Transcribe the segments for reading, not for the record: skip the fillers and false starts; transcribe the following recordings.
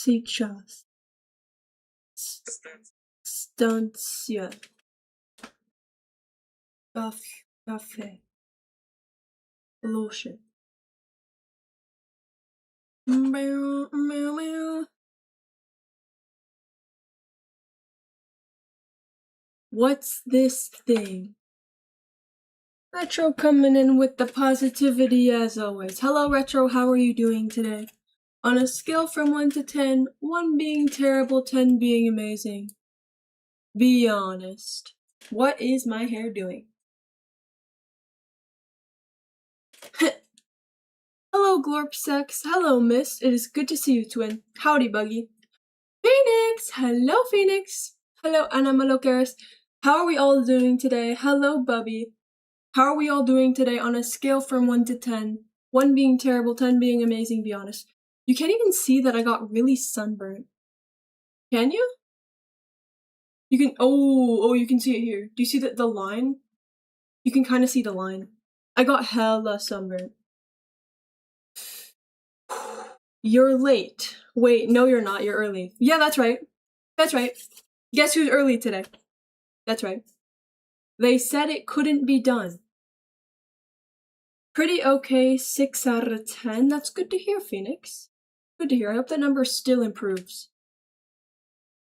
Сейчас. Станция. Кафе. Лошадь. Meow, meow, meow. What's this thing? Retro coming in with the positivity as always. Hello Retro, how are you doing today? On a scale from 1 to 10, 1 being terrible, 10 being amazing. Be honest. What is my hair doing? Hello Glorpsex. Hello Miss. It is good to see you, twin. Howdy Buggy. Phoenix! Hello Phoenix. Hello Anna Malocaris. How are we all doing today? Hello Bubby. How are we all doing today on a scale from 1 to 10? 1 being terrible, 10 being amazing, be honest. You can't even see that I got really sunburned. Can you? You can, oh, you can see it here. Do you see the line? You can kind of see the line. I got hella sunburned. You're late. Wait, no you're not, you're early. Yeah, that's right. That's right. Guess who's early today? That's right. They said it couldn't be done. Pretty okay, 6 out of 10. That's good to hear, Phoenix. Good to hear. I hope that number still improves.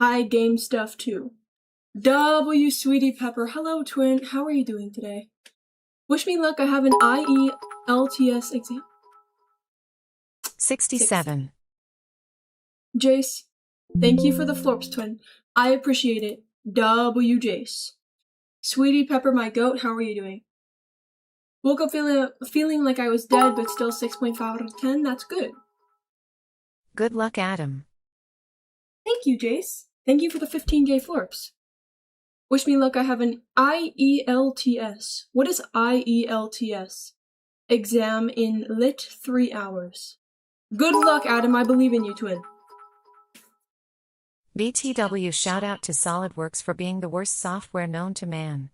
Hi, game stuff too. W Sweetie Pepper. Hello, twin. How are you doing today? Wish me luck. I have an IELTS exam. 67. Jace, thank you for the florps, twin. I appreciate it. W Jace. Sweetie Pepper, my goat. How are you doing? Woke up feeling like I was dead, but still 6.5 out of 10. That's good. Good luck, Adam. Thank you, Jace. Thank you for the 15K florps. Wish me luck. I have an IELTS. What is IELTS? Exam in lit 3 hours. Good luck, Adam. I believe in you, twin. BTW shout out to SolidWorks for being the worst software known to man.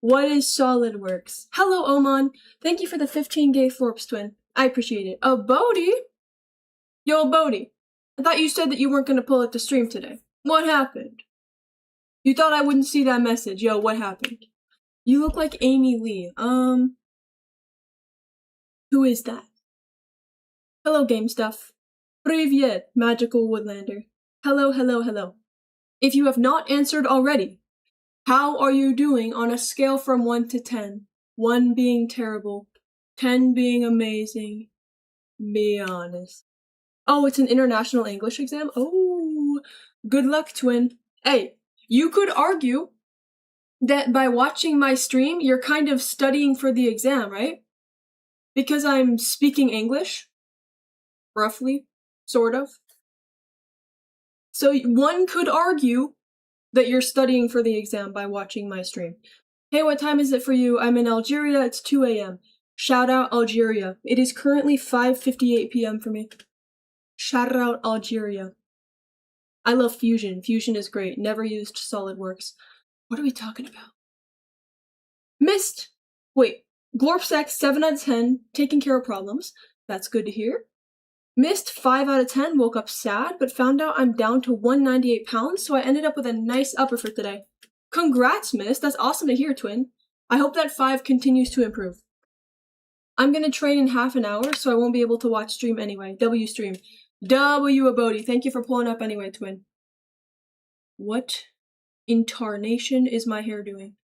What is SolidWorks? Hello, Oman. Thank you for the 15K florps, twin. I appreciate it. Bodhi? Yo, Bodhi. I thought you said that you weren't going to pull up the stream today. What happened? You thought I wouldn't see that message. Yo, what happened? You look like Amy Lee. Who is that? Hello, game stuff. Привет, magical woodlander. Hello, hello, hello. If you have not answered already, how are you doing on a scale from 1 to 10? 1 being terrible, 10 being amazing. Be honest. Oh, it's an international English exam? Oh, good luck, twin. Hey, you could argue that by watching my stream, you're kind of studying for the exam, right? Because I'm speaking English. Roughly. Sort of. So one could argue that you're studying for the exam by watching my stream. Hey, what time is it for you? I'm in Algeria. It's 2 a.m. Shout out Algeria. It is currently 5:58 p.m. for me. Shout out Algeria. I love Fusion. Fusion is great. Never used SolidWorks. What are we talking about? Missed! Wait. Glorpsack 7 out of 10. Taking care of problems. That's good to hear. Missed 5 out of 10. Woke up sad, but found out I'm down to 198 pounds, so I ended up with a nice upper for today. Congrats, Miss. That's awesome to hear, twin. I hope that 5 continues to improve. I'm gonna train in half an hour, so I won't be able to watch stream anyway. W stream. W Abodi. Thank you for pulling up anyway, twin. What in tarnation is my hair doing?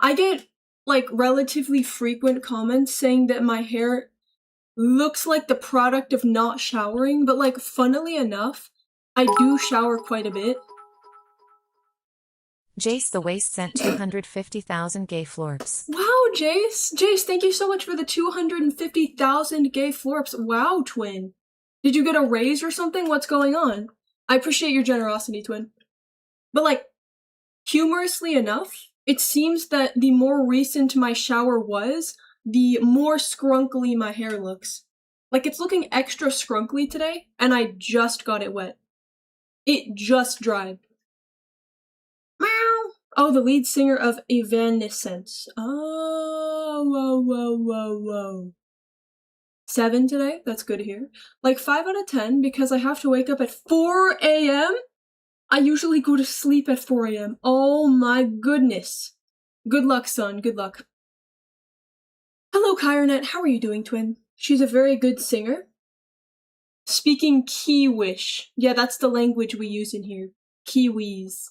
I get, like, relatively frequent comments saying that my hair looks like the product of not showering, but, like, funnily enough, I do shower quite a bit. Jace the Waste sent 250,000 gay florps. Wow, Jace! Jace, thank you so much for the 250,000 gay florps. Wow, twin. Did you get a raise or something? What's going on? I appreciate your generosity, twin. But, like, humorously enough, it seems that the more recent my shower was, the more scrunkly my hair looks. Like, it's looking extra scrunkly today, and I just got it wet. It just dried. Meow! Oh, the lead singer of Evanescence. Oh, whoa, whoa, whoa, whoa. 7 today. That's good to hear. Like 5 out of 10 because I have to wake up at 4 a.m. I usually go to sleep at 4 a.m. Oh my goodness. Good luck, son. Good luck. Hello, Kyronet. How are you doing, twin? She's a very good singer. Speaking Kiwish. Yeah, that's the language we use in here. Kiwis.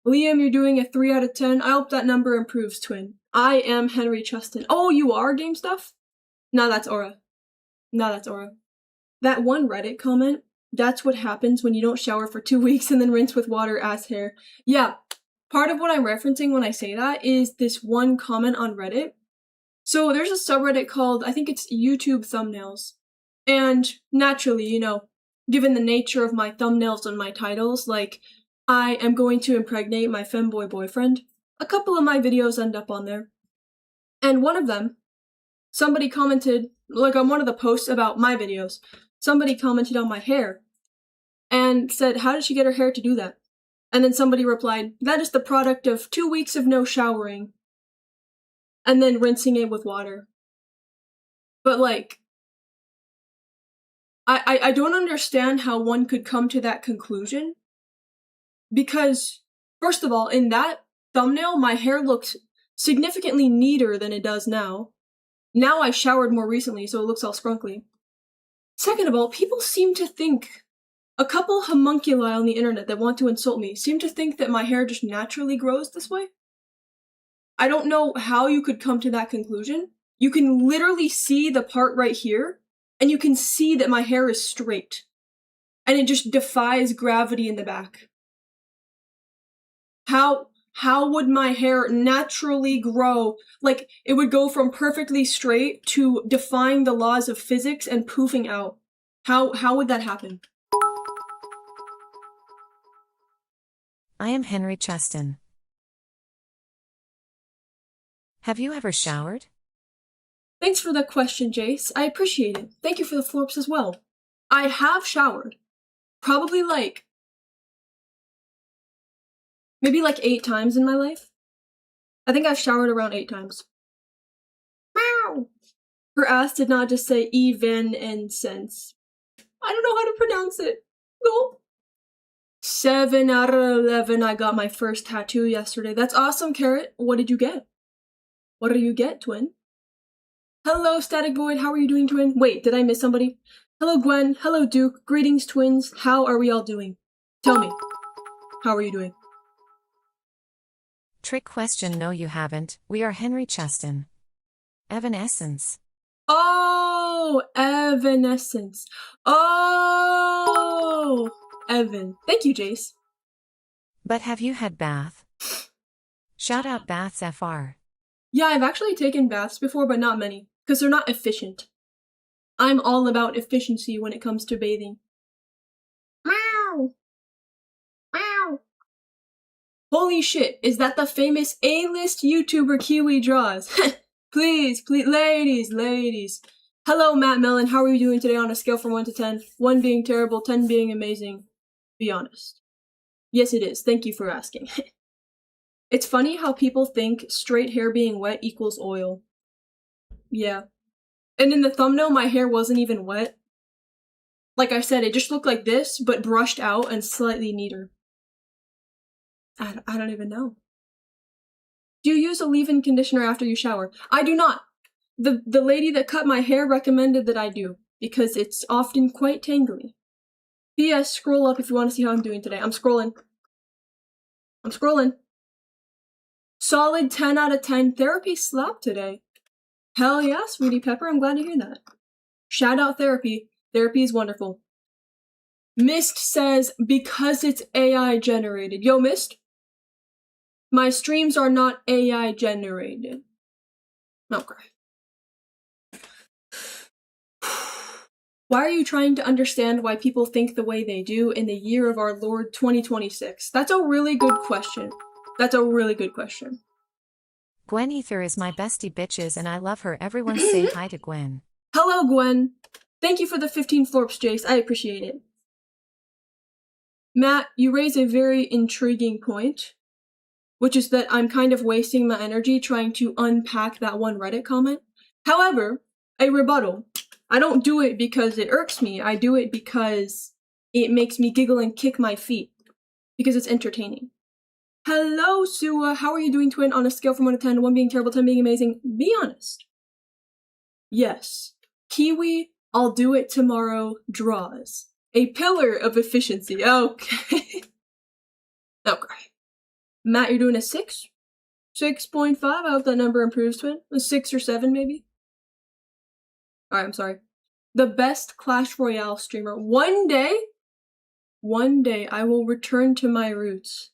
Liam, you're doing a 3 out of 10. I hope that number improves, twin. I am Henry Chustin. Oh, you are Game Stuff? No, that's Aura. No, that's Aura. That one Reddit comment, that's what happens when you don't shower for 2 weeks and then rinse with water as hair. Yeah, part of what I'm referencing when I say that is this one comment on Reddit. So there's a subreddit called, I think it's YouTube Thumbnails. And naturally, you know, given the nature of my thumbnails and my titles, like, I am going to impregnate my femboy boyfriend. A couple of my videos end up on there. And one of them, somebody commented, like on one of the posts about my videos, somebody commented on my hair and said, how did she get her hair to do that? And then somebody replied, that is the product of 2 weeks of no showering and then rinsing it with water. But like, I don't understand how one could come to that conclusion. Because, first of all, in that thumbnail, my hair looked significantly neater than it does now. Now I showered more recently, so it looks all scrunkly. Second of all, people seem to think, a couple homunculi on the internet that want to insult me seem to think that my hair just naturally grows this way. I don't know how you could come to that conclusion. You can literally see the part right here, and you can see that my hair is straight. And it just defies gravity in the back. How would my hair naturally grow? Like, it would go from perfectly straight to defying the laws of physics and poofing out. How would that happen? I am Henry Chustin. Have you ever showered? Thanks for the question, Jace. I appreciate it. Thank you for the florps as well. I have showered. Probably maybe 8 times in my life. I think I've showered around 8 times. Meow! Her ass did not just say even and sense. I don't know how to pronounce it. No. 7 out of 11. I got my first tattoo yesterday. That's awesome, Carrot. What did you get? What do you get, twin? Hello, Static Void. How are you doing, twin? Wait, did I miss somebody? Hello, Gwen. Hello, Duke. Greetings, twins. How are we all doing? Tell me. How are you doing? Trick question. No, you haven't. We are Henry Chustin. Evanescence. Oh, Evanescence. Oh, Evan. Thank you, Jace. But have you had bath? Shout out baths FR. Yeah, I've actually taken baths before, but not many, because they're not efficient. I'm all about efficiency when it comes to bathing. Meow! Meow! Holy shit, is that the famous A-list YouTuber Kiwi Draws? Please, ladies. Hello, Matt Mellon. How are you doing today on a scale from 1 to 10? 1 being terrible, 10 being amazing. Be honest. Yes, it is. Thank you for asking. It's funny how people think straight hair being wet equals oil. Yeah. And in the thumbnail, my hair wasn't even wet. Like I said, it just looked like this, but brushed out and slightly neater. I don't even know. Do you use a leave-in conditioner after you shower? I do not. The lady that cut my hair recommended that I do, because it's often quite tangly. P.S. Scroll up if you want to see how I'm doing today. I'm scrolling. Solid 10 out of 10. Therapy slapped today. Hell yeah, Sweetie Pepper. I'm glad to hear that. Shout out therapy. Therapy is wonderful. Mist says, because it's AI generated. Yo, Mist. My streams are not AI generated. Okay. Why are you trying to understand why people think the way they do in the year of our Lord 2026? That's a really good question. Gwen Ether is my bestie bitches and I love her. Everyone say hi to Gwen. Hello, Gwen. Thank you for the 15 florps, Jace. I appreciate it. Matt, you raise a very intriguing point, which is that I'm kind of wasting my energy trying to unpack that one Reddit comment. However, a rebuttal. I don't do it because it irks me. I do it because it makes me giggle and kick my feet. Because it's entertaining. Hello, Sua. How are you doing, twin? On a scale from 1 to 10, 1 being terrible, 10 being amazing. Be honest. Yes. Kiwi, I'll do it tomorrow, draws. A pillar of efficiency. Okay. Okay. Matt, you're doing a 6? 6.5? I hope that number improves, twin. A 6 or 7, maybe? Alright, I'm sorry. The best Clash Royale streamer. One day I will return to my roots.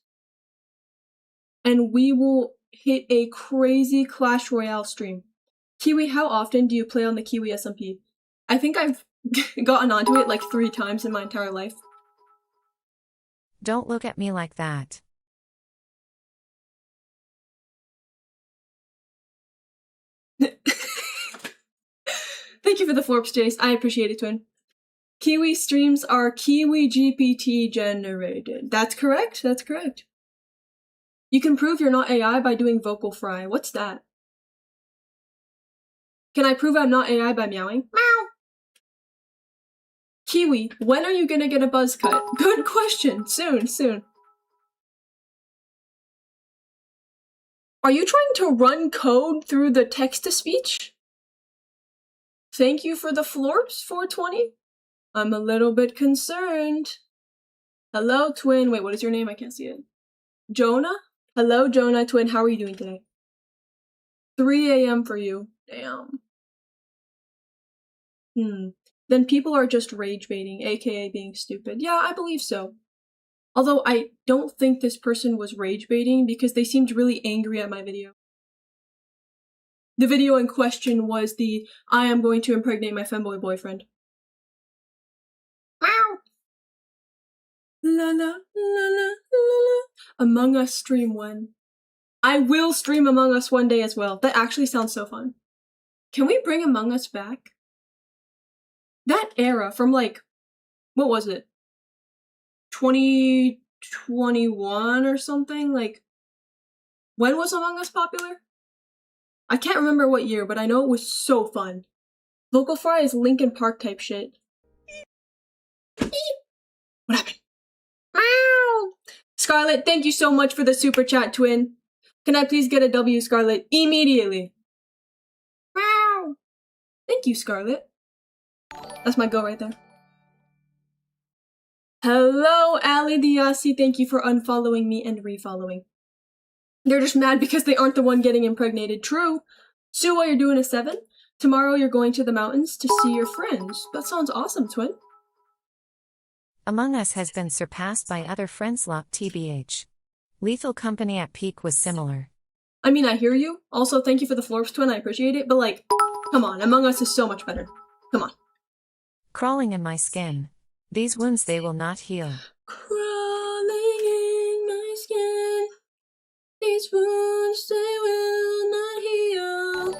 And we will hit a crazy Clash Royale stream. Kiwi, how often do you play on the Kiwi SMP? I think I've gotten onto it like 3 times in my entire life. Don't look at me like that. Thank you for the Forbes, Jace. I appreciate it, twin. Kiwi streams are Kiwi GPT generated. That's correct. That's correct. You can prove you're not AI by doing vocal fry. What's that? Can I prove I'm not AI by meowing? Meow! Kiwi, when are you gonna get a buzz cut? Good question. Soon, soon. Are you trying to run code through the text-to-speech? Thank you for the Florps, 420. I'm a little bit concerned. Hello, twin. Wait, what is your name? I can't see it. Jonah? Hello, Jonah, twin. How are you doing today? 3 a.m. for you. Damn. Then people are just rage baiting, aka being stupid. Yeah, I believe so. Although I don't think this person was rage baiting because they seemed really angry at my video. The video in question was the I am going to impregnate my femboy boyfriend. Meow! La la la la la la. Among Us stream 1. I will stream Among Us one day as well. That actually sounds so fun. Can we bring Among Us back? That era from like, what was it? 2021 or something? Like, when was Among Us popular? I can't remember what year, but I know it was so fun. Vocal fry is Linkin Park type shit. What happened? Meow! Scarlett, thank you so much for the super chat, twin. Can I please get a W, Scarlett? Immediately. Meow! Thank you, Scarlett. That's my go right there. Hello, Ali Diasi. Thank you for unfollowing me and refollowing. They're just mad because they aren't the one getting impregnated. True. Sua, you're doing a 7? Tomorrow you're going to the mountains to see your friends. That sounds awesome, twin. Among Us has been surpassed by other friends lot TBH. Lethal Company at peak was similar. I mean, I hear you. Also, thank you for the Florps, twin. I appreciate it. But like, come on. Among Us is so much better. Come on. Crawling in my skin. These wounds they will not heal. Crawling in my skin. These wounds they will not heal.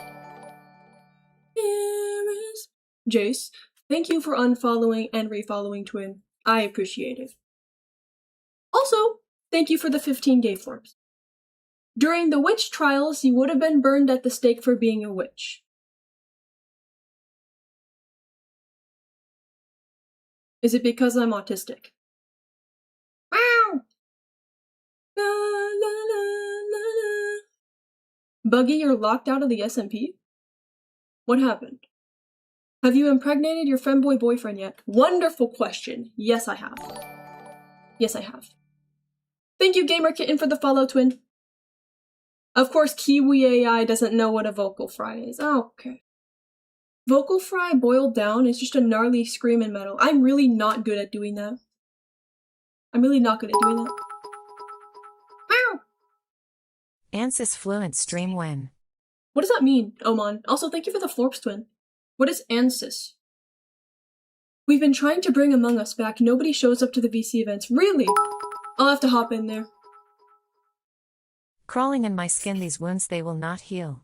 Here is Jace. Thank you for unfollowing and refollowing, twin. I appreciate it. Also, thank you for the 15 gay forms. During the witch trials, you would have been burned at the stake for being a witch. Is it because I'm autistic? Meow! La, la, la, la, la. Buggy, you're locked out of the SMP? What happened? Have you impregnated your femboy boyfriend yet? Wonderful question. Yes, I have. Yes, I have. Thank you, Gamer Kitten, for the follow, twin. Of course, Kiwi AI doesn't know what a vocal fry is. Oh, okay. Vocal fry boiled down is just a gnarly scream in metal. I'm really not good at doing that. I'm really not good at doing that. Meow! ANSYS fluent stream when? What does that mean, Oman? Also, thank you for the Florps, twin. What is ANSYS? We've been trying to bring Among Us back. Nobody shows up to the VC events. Really? I'll have to hop in there. Crawling in my skin these wounds they will not heal.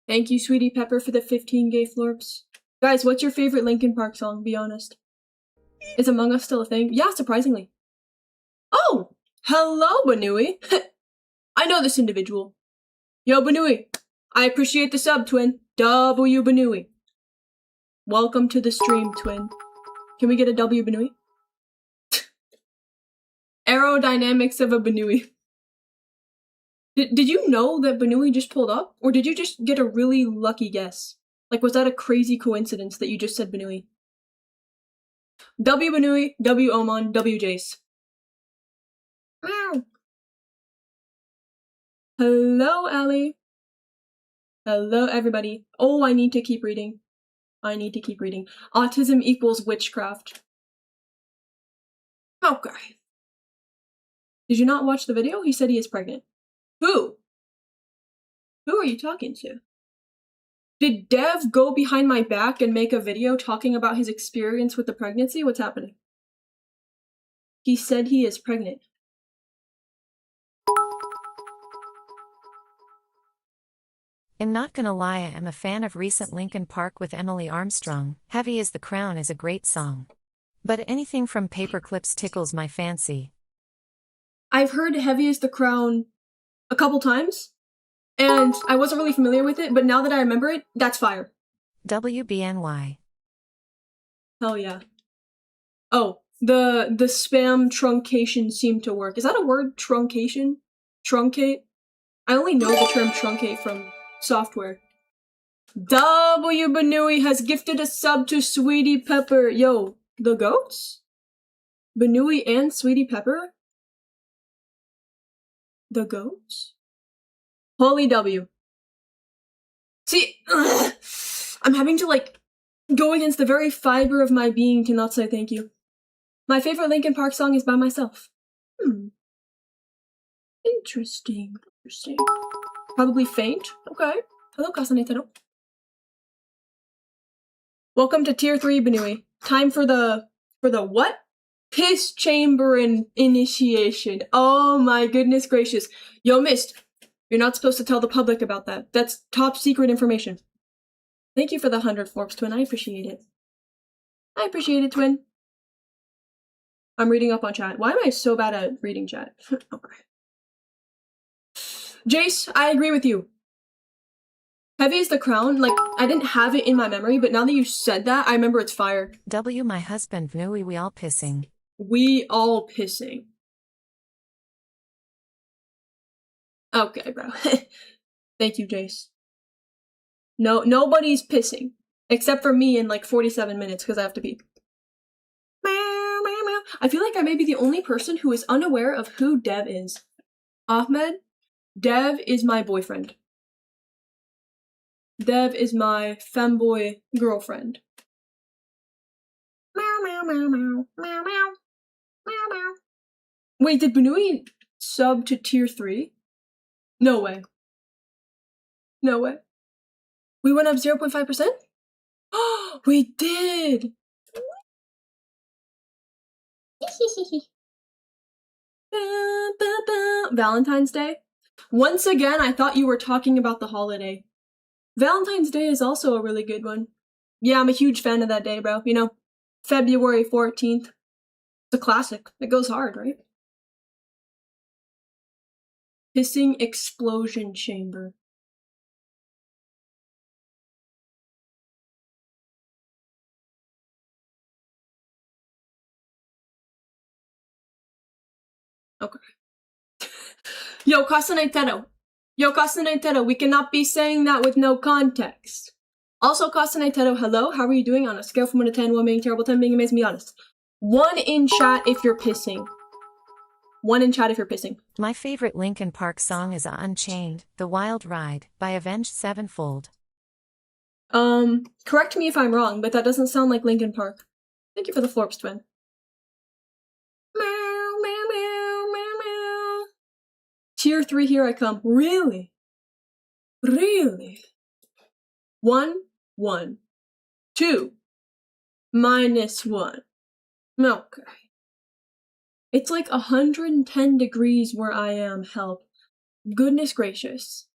Thank you, Sweetie Pepper, for the 15 gay Florps. Guys, what's your favorite Linkin Park song? Be honest. Is Among Us still a thing? Yeah, surprisingly. Oh! Hello, Banui. I know this individual. Yo, Banui. I appreciate the sub, twin. W Banui. Welcome to the stream, twin. Can we get a W, Benui? Aerodynamics of a Benui. Did you know that Benui just pulled up? Or did you just get a really lucky guess? Like, was that a crazy coincidence that you just said Benui? W Benui, W Oman, W Jace. Meow. Hello, Allie. Hello, everybody. Oh, I need to keep reading. Autism equals witchcraft. Okay. Did you not watch the video? He said he is pregnant. Who? Who are you talking to? Did Dev go behind my back and make a video talking about his experience with the pregnancy? What's happening? He said he is pregnant. I'm not gonna lie, I am a fan of recent Linkin Park with Emily Armstrong. Heavy as the Crown is a great song. But anything from Paperclips tickles my fancy. I've heard Heavy as the Crown a couple times, and I wasn't really familiar with it, but now that I remember it, that's fire. WBNY. Hell yeah. Oh, the spam truncation seemed to work. Is that a word? Truncation? Truncate? I only know the term truncate from software. W Benui has gifted a sub to Sweetie Pepper. Yo, the goats? Benui and Sweetie Pepper? The goats? Holy W. See, I'm having to, like, go against the very fiber of my being to not say thank you. My favorite Linkin Park song is By Myself. Interesting. Probably Faint. Okay. Hello, Kasanetero. Welcome to Tier 3, Benui. Time for the what? Piss chamber initiation. Oh my goodness gracious. Yo, Mist, you're not supposed to tell the public about that. That's top secret information. Thank you for the 100 Forbes, twin. I appreciate it. Twin. I'm reading up on chat. Why am I so bad at reading chat? Okay. Jace, I agree with you. Heavy as the Crown, like, I didn't have it in my memory, but now that you said that, I remember it's fire. W my husband Benui, we all pissing. We all pissing. Okay, bro. Thank you, Jace. No, nobody's pissing. Except for me in like 47 minutes, because I have to pee. Meow, meow, meow. I feel like I may be the only person who is unaware of who Dev is. Ahmed, Dev is my boyfriend. Dev is my femboy girlfriend. Meow, meow, meow, meow, meow, meow, meow, meow. Wait, did Benui sub to Tier 3? No way. No way. We went up 0.5%? Oh, we did! Valentine's Day? Once again, I thought you were talking about the holiday. Valentine's Day is also a really good one. Yeah, I'm a huge fan of that day, bro. You know, February 14th. It's a classic. It goes hard, right? Pissing explosion chamber. Okay. Yo, Castanetero, we cannot be saying that with no context. Also, Castanetero, hello, how are you doing on a scale from 1 to 10, 1 being terrible, 10 being amazing, be honest. 1 in chat if you're pissing. 1 in chat if you're pissing. My favorite Linkin Park song is Unchained, The Wild Ride, by Avenged Sevenfold. Correct me if I'm wrong, but that doesn't sound like Linkin Park. Thank you for the Florps, twin. Meow, meow, meow, meow, meow. Tier 3, here I come. Really? Really? 1, 1. 2. -1. Okay. It's like 110 degrees where I am, help. Goodness gracious.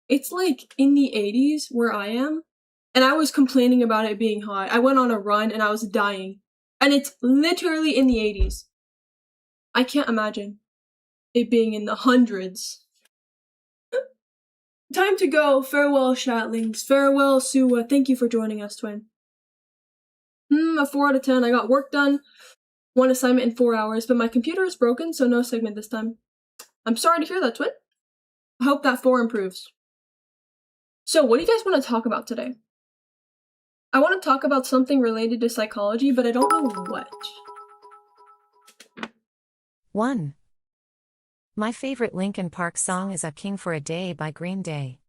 It's like in the 80s where I am, and I was complaining about it being hot. I went on a run and I was dying. And it's literally in the 80s. I can't imagine it being in the hundreds. Time to go. Farewell, Shatlings. Farewell, Suwa. Thank you for joining us, twin. A 4 out of 10. I got work done, 1 assignment in 4 hours, but my computer is broken, so no segment this time. I'm sorry to hear that, Twin. I hope that 4 improves. So, what do you guys want to talk about today? I want to talk about something related to psychology, but I don't know what. 1. My favorite Linkin Park song is A King for a Day by Green Day.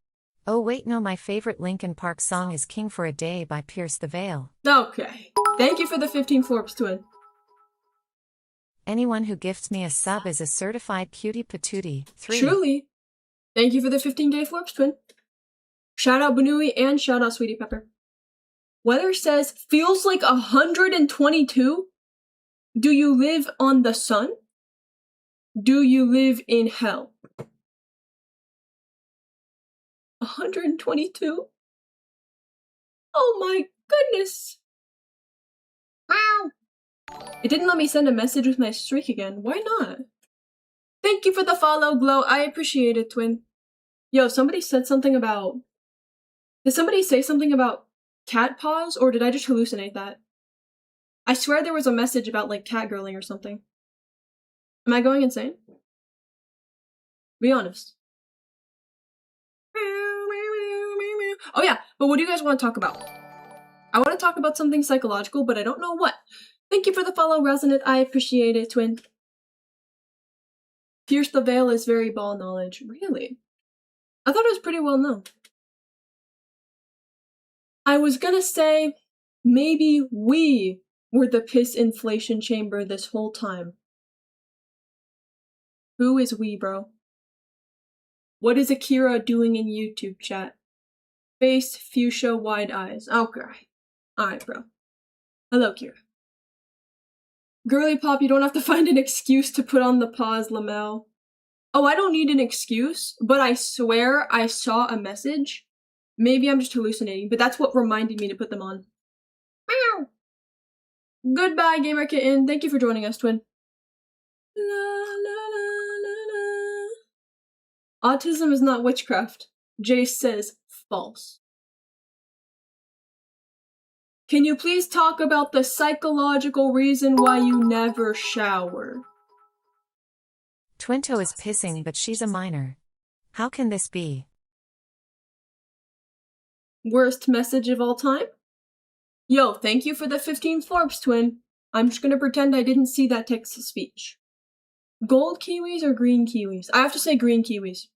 Oh wait, no, my favorite Linkin Park song is King for a Day by Pierce the Veil. Okay. Thank you for the 15 Forbes, Twin. Anyone who gifts me a sub is a certified cutie patootie. 3. Truly. Thank you for the 15-day Forbes, Twin. Shout out Banui and shout out Sweetie Pepper. Weather says, feels like 122? Do you live on the sun? Do you live in hell? 122? Oh my goodness! Wow! It didn't let me send a message with my streak again. Why not? Thank you for the follow, Glow. I appreciate it, Twin. Yo, somebody said something about... Did somebody say something about cat paws, or did I just hallucinate that? I swear there was a message about, like, catgirling or something. Am I going insane? Be honest. Oh yeah, but what do you guys want to talk about? I want to talk about something psychological, but I don't know what. Thank you for the follow, Resonant. I appreciate it, Twin. Pierce the Veil is very ball knowledge. Really? I thought it was pretty well known. I was gonna say, maybe we were the piss inflation chamber this whole time. Who is we, bro? What is Akira doing in YouTube chat? Face, fuchsia, wide eyes. Okay. Alright, bro. Hello, Kira. Girly Pop, you don't have to find an excuse to put on the pause, Lamel. Oh, I don't need an excuse, but I swear I saw a message. Maybe I'm just hallucinating, but that's what reminded me to put them on. Meow! Goodbye, Gamer Kitten. Thank you for joining us, Twin. La, la, la, la. Autism is not witchcraft. Jace says false. Can you please talk about the psychological reason why you never shower? Twinto is pissing, but she's a minor. How can this be? Worst message of all time? Yo, thank you for the 15 Forbes, Twin. I'm just gonna pretend I didn't see that text to speech. Gold kiwis or green kiwis? I have to say green kiwis.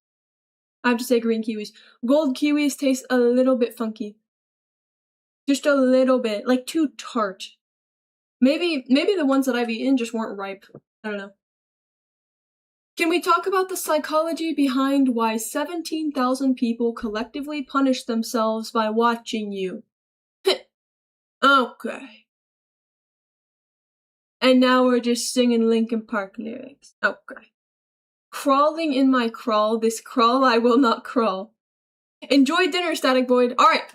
Gold kiwis taste a little bit funky. Just a little bit, like too tart. Maybe the ones that I've eaten just weren't ripe. I don't know. Can we talk about the psychology behind why 17,000 people collectively punish themselves by watching you? Okay. And now we're just singing Linkin Park lyrics. Okay. Crawling in my crawl, this crawl I will not crawl. Enjoy dinner, Static Void. Alright.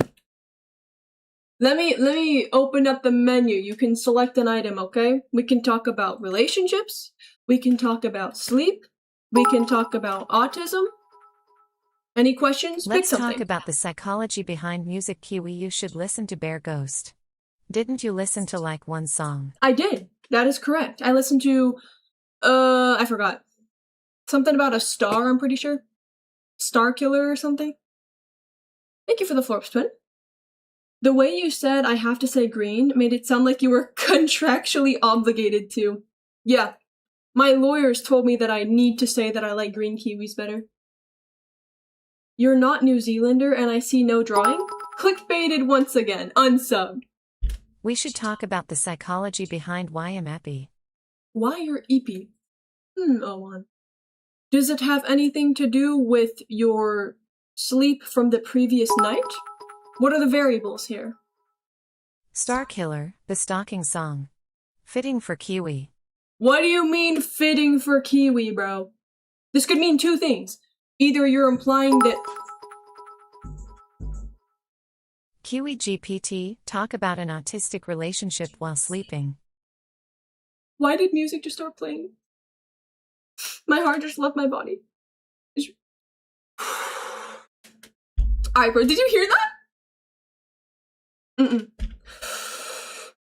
Let me open up the menu. You can select an item, okay? We can talk about relationships. We can talk about sleep. We can talk about autism. Any questions? Let's Pick something. talk about the psychology behind music. Kiwi, you should listen to Bear Ghost. Didn't you listen to like one song? I did. That is correct. I listened to, I forgot. Something about a star, I'm pretty sure. Star Killer or something. Thank you for the Florps, Twin. The way you said I have to say green made it sound like you were contractually obligated to. Yeah. My lawyers told me that I need to say that I like green kiwis better. You're not New Zealander and I see no drawing? Clickbaited once again. Unsub. We should talk about the psychology behind why I'm happy. Why you're eepy? Owen. Does it have anything to do with your sleep from the previous night? What are the variables here? Star Killer, the stalking song. Fitting for Kiwi. What do you mean fitting for Kiwi, bro? This could mean two things. Either you're implying that... Kiwi GPT, talk about an autistic relationship while sleeping. Why did music just start playing? My heart just left my body. Alright, bro, did you hear that?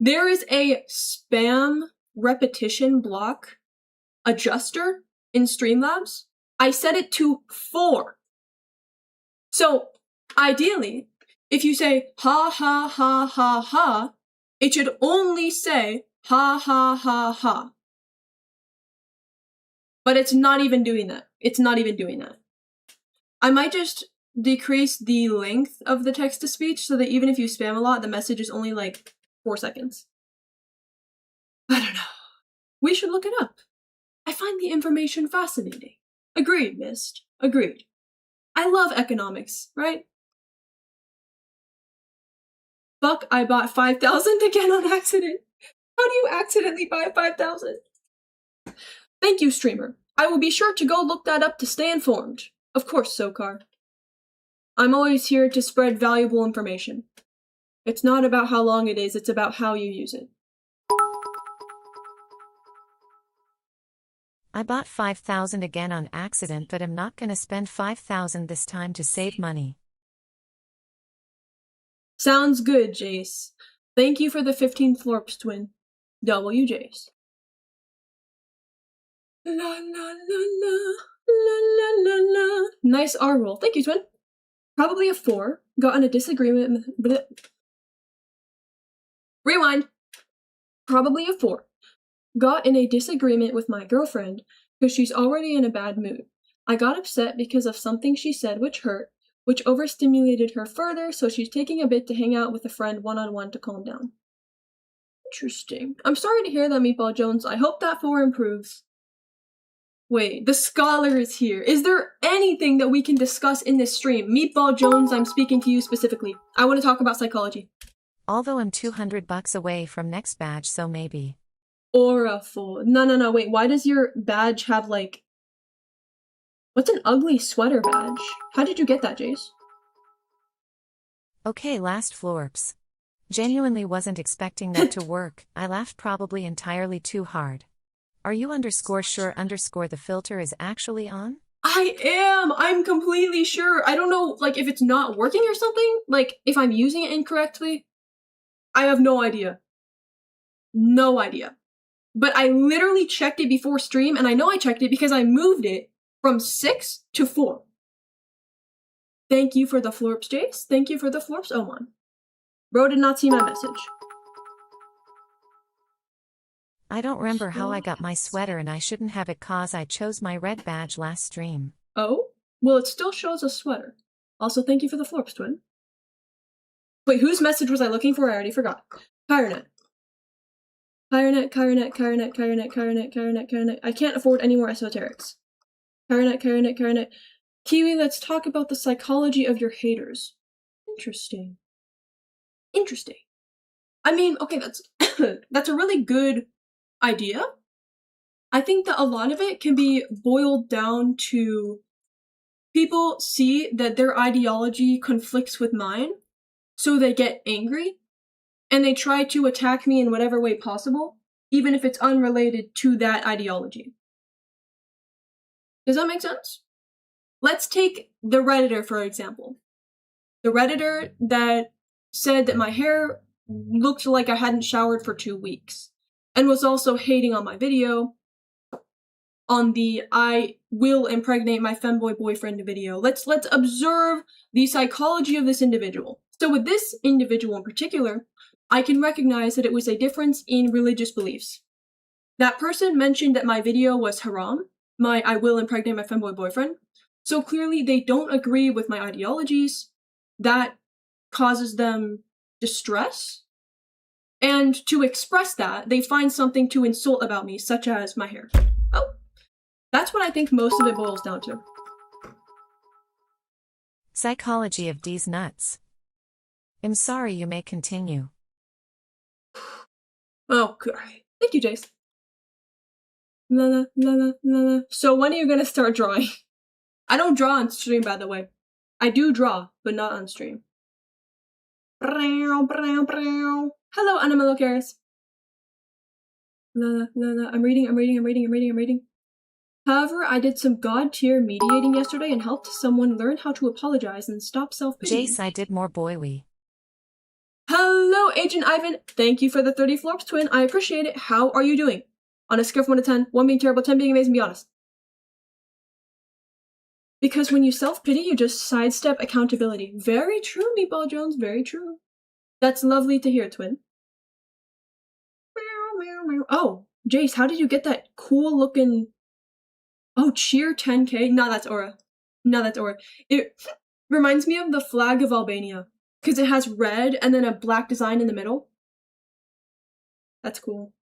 There is a spam repetition block adjuster in Streamlabs. I set it to 4. So, ideally, if you say ha ha ha ha ha, it should only say ha ha ha ha. But it's not even doing that. It's not even doing that. I might just decrease the length of the text-to-speech so that even if you spam a lot, the message is only like 4 seconds. I don't know. We should look it up. I find the information fascinating. Agreed, Mist. Agreed. I love economics, right? Fuck, I bought 5,000 again on accident. How do you accidentally buy 5,000? Thank you, streamer. I will be sure to go look that up to stay informed. Of course, Sokar. I'm always here to spread valuable information. It's not about how long it is, it's about how you use it. I bought 5,000 again on accident, but I'm not gonna spend 5,000 this time to save money. Sounds good, Jace. Thank you for the 15 florps, twin. W. Jace. La la la la, la la la la. Nice R roll. Thank you, twin. Probably a 4. Got in a disagreement. Rewind. Probably a 4. Got in a disagreement with my girlfriend because she's already in a bad mood. I got upset because of something she said which hurt, which overstimulated her further, so she's taking a bit to hang out with a friend one-on-one to calm down. Interesting. I'm sorry to hear that, Meatball Jones. I hope that 4 improves. Wait, the scholar is here. Is there anything that we can discuss in this stream? Meatball Jones, I'm speaking to you specifically. I want to talk about psychology. Although I'm $200 away from next badge, so maybe. Or a fool. No, wait, why does your badge have, like... What's an ugly sweater badge? How did you get that, Jace? Okay, last florps. Genuinely wasn't expecting that to work. I laughed probably entirely too hard. Are you _sure the filter is actually on? I am! I'm completely sure. I don't know, like, if it's not working or something. Like, if I'm using it incorrectly. I have no idea. No idea. But I literally checked it before stream, and I know I checked it because I moved it from 6 to 4. Thank you for the florps, Jace. Thank you for the florps, Oman. Bro did not see my message. I don't remember how I got my sweater, and I shouldn't have it cause I chose my red badge last stream. Oh? Well, it still shows a sweater. Also, thank you for the florps, twin. Wait, whose message was I looking for? I already forgot. Kyronet. Kyronet. I can't afford any more esoterics. Kyronet. Kiwi, let's talk about the psychology of your haters. Interesting. I mean, okay, that's a really good idea. I think that a lot of it can be boiled down to people see that their ideology conflicts with mine, so they get angry, and they try to attack me in whatever way possible, even if it's unrelated to that ideology. Does that make sense? Let's take the Redditor, for example. The Redditor that said that my hair looked like I hadn't showered for 2 weeks, and was also hating on my video on the I will impregnate my femboy boyfriend video. Let's observe the psychology of this individual. So with this individual in particular, I can recognize that it was a difference in religious beliefs. That person mentioned that my video was haram, my I will impregnate my femboy boyfriend, so clearly they don't agree with my ideologies. That causes them distress, and to express that, they find something to insult about me, such as my hair. Oh, that's what I think most of it boils down to. Psychology of these nuts. I'm sorry, you may continue. Okay. Thank you, Jace. La. So when are you gonna start drawing? I don't draw on stream, by the way. I do draw, but not on stream. Hello, Animalo Cares. La. I'm reading. However, I did some god tier mediating yesterday and helped someone learn how to apologize and stop self-pitying. Jace, I did more boy we. Agent Ivan, thank you for the 30 florps, twin. I appreciate it. How are you doing? On a scale from 1 to 10, 1 being terrible, 10 being amazing, be honest. Because when you self-pity, you just sidestep accountability. Very true, Meatball Jones, very true. That's lovely to hear, twin. Oh, Jace, how did you get that cool looking... Oh, cheer 10k? No, that's Aura. No, that's Aura. It reminds me of the flag of Albania. Because it has red and then a black design in the middle. That's cool.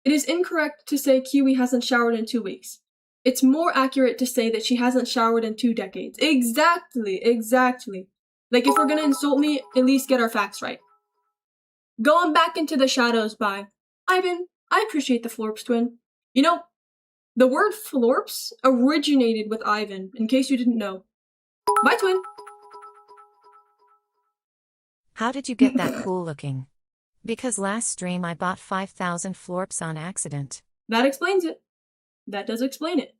It is incorrect to say Kiwi hasn't showered in 2 weeks. It's more accurate to say that she hasn't showered in 2 decades. Exactly, exactly. Like, if we're gonna insult me, at least get our facts right. Going back into the shadows by Ivan. I appreciate the florps, twin. You know, the word florps originated with Ivan, in case you didn't know. Bye, twin. How did you get that cool looking? Because last stream I bought 5,000 florps on accident. That explains it. That does explain it.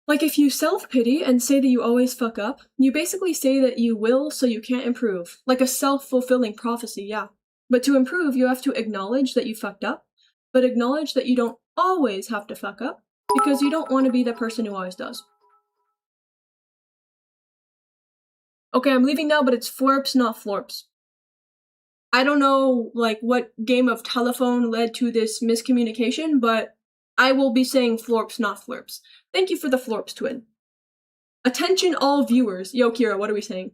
Like, if you self-pity and say that you always fuck up, you basically say that you will so you can't improve. Like a self-fulfilling prophecy, yeah. But to improve, you have to acknowledge that you fucked up, but acknowledge that you don't always have to fuck up, because you don't want to be the person who always does. Okay, I'm leaving now, but it's florps, not florps. I don't know, like, what game of telephone led to this miscommunication, but I will be saying florps, not florps. Thank you for the florps, twin. Attention all viewers. Yo, Kira, what are we saying?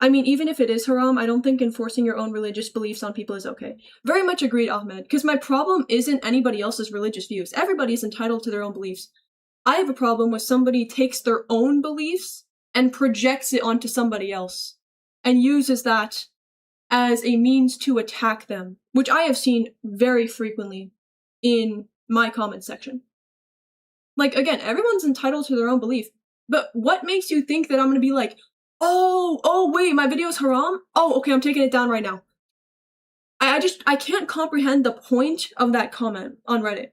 I mean, even if it is haram, I don't think enforcing your own religious beliefs on people is okay. Very much agreed, Ahmed, because my problem isn't anybody else's religious views. Everybody's entitled to their own beliefs. I have a problem with somebody takes their own beliefs and projects it onto somebody else, and uses that as a means to attack them, which I have seen very frequently in my comment section. Like, again, everyone's entitled to their own belief, but what makes you think that I'm gonna be like, oh, wait, my video's haram? Oh, okay, I'm taking it down right now. I can't comprehend the point of that comment on Reddit.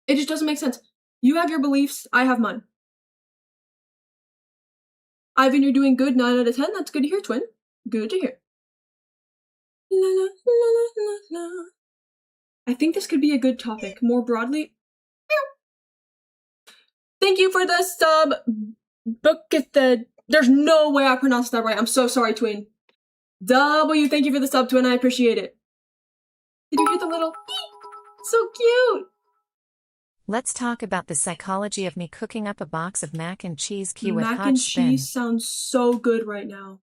It just doesn't make sense. You have your beliefs, I have mine. Ivan, you're doing good, 9 out of 10. That's good to hear, twin. Good to hear. La, la, la, la, la. I think this could be a good topic. More broadly, thank you for the sub. There's no way I pronounced that right. I'm so sorry, twin. W, thank you for the sub, twin. I appreciate it. Did you hear the little so cute? Let's talk about the psychology of me cooking up a box of mac and cheese key with Mac hot and spin. cheese sounds so good right now.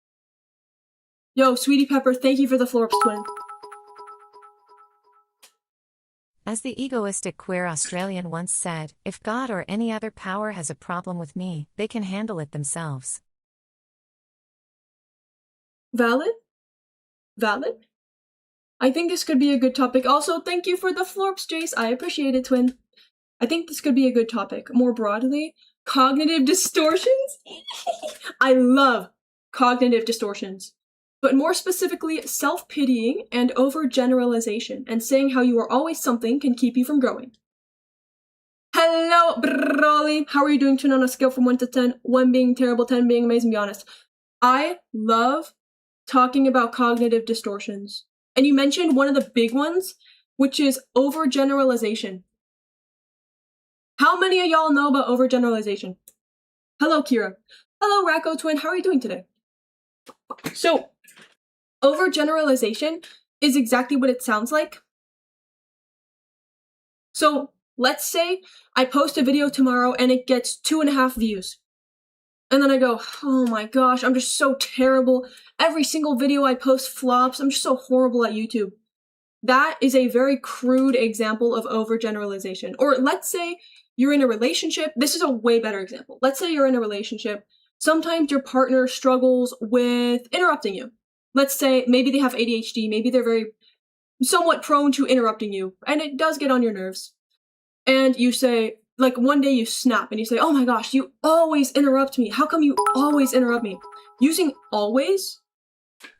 Yo, Sweetie Pepper, thank you for the florps, twin. As the egoistic queer Australian once said, if God or any other power has a problem with me, they can handle it themselves. Valid? Valid? I think this could be a good topic. Also, thank you for the florps, Jace. I appreciate it, twin. I think this could be a good topic. More broadly, cognitive distortions? I love cognitive distortions. But more specifically, self-pitying and overgeneralization, and saying how you are always something can keep you from growing. Hello, Broly! How are you doing, twin, on a scale from 1 to 10? 1 being terrible, 10 being amazing, be honest. I love talking about cognitive distortions. And you mentioned one of the big ones, which is overgeneralization. How many of y'all know about overgeneralization? Hello, Kira. Hello, Racco Twin. How are you doing today? So, overgeneralization is exactly what it sounds like. So, let's say I post a video tomorrow and it gets 2.5 views. And then I go, oh my gosh, I'm just so terrible. Every single video I post flops. I'm just so horrible at YouTube. That is a very crude example of overgeneralization. Or let's say you're in a relationship. This is a way better example. Let's say you're in a relationship. Sometimes your partner struggles with interrupting you. Let's say maybe they have ADHD. Maybe they're very somewhat prone to interrupting you. And it does get on your nerves. And you say, like, one day you snap and you say, oh my gosh, you always interrupt me. How come you always interrupt me? Using always.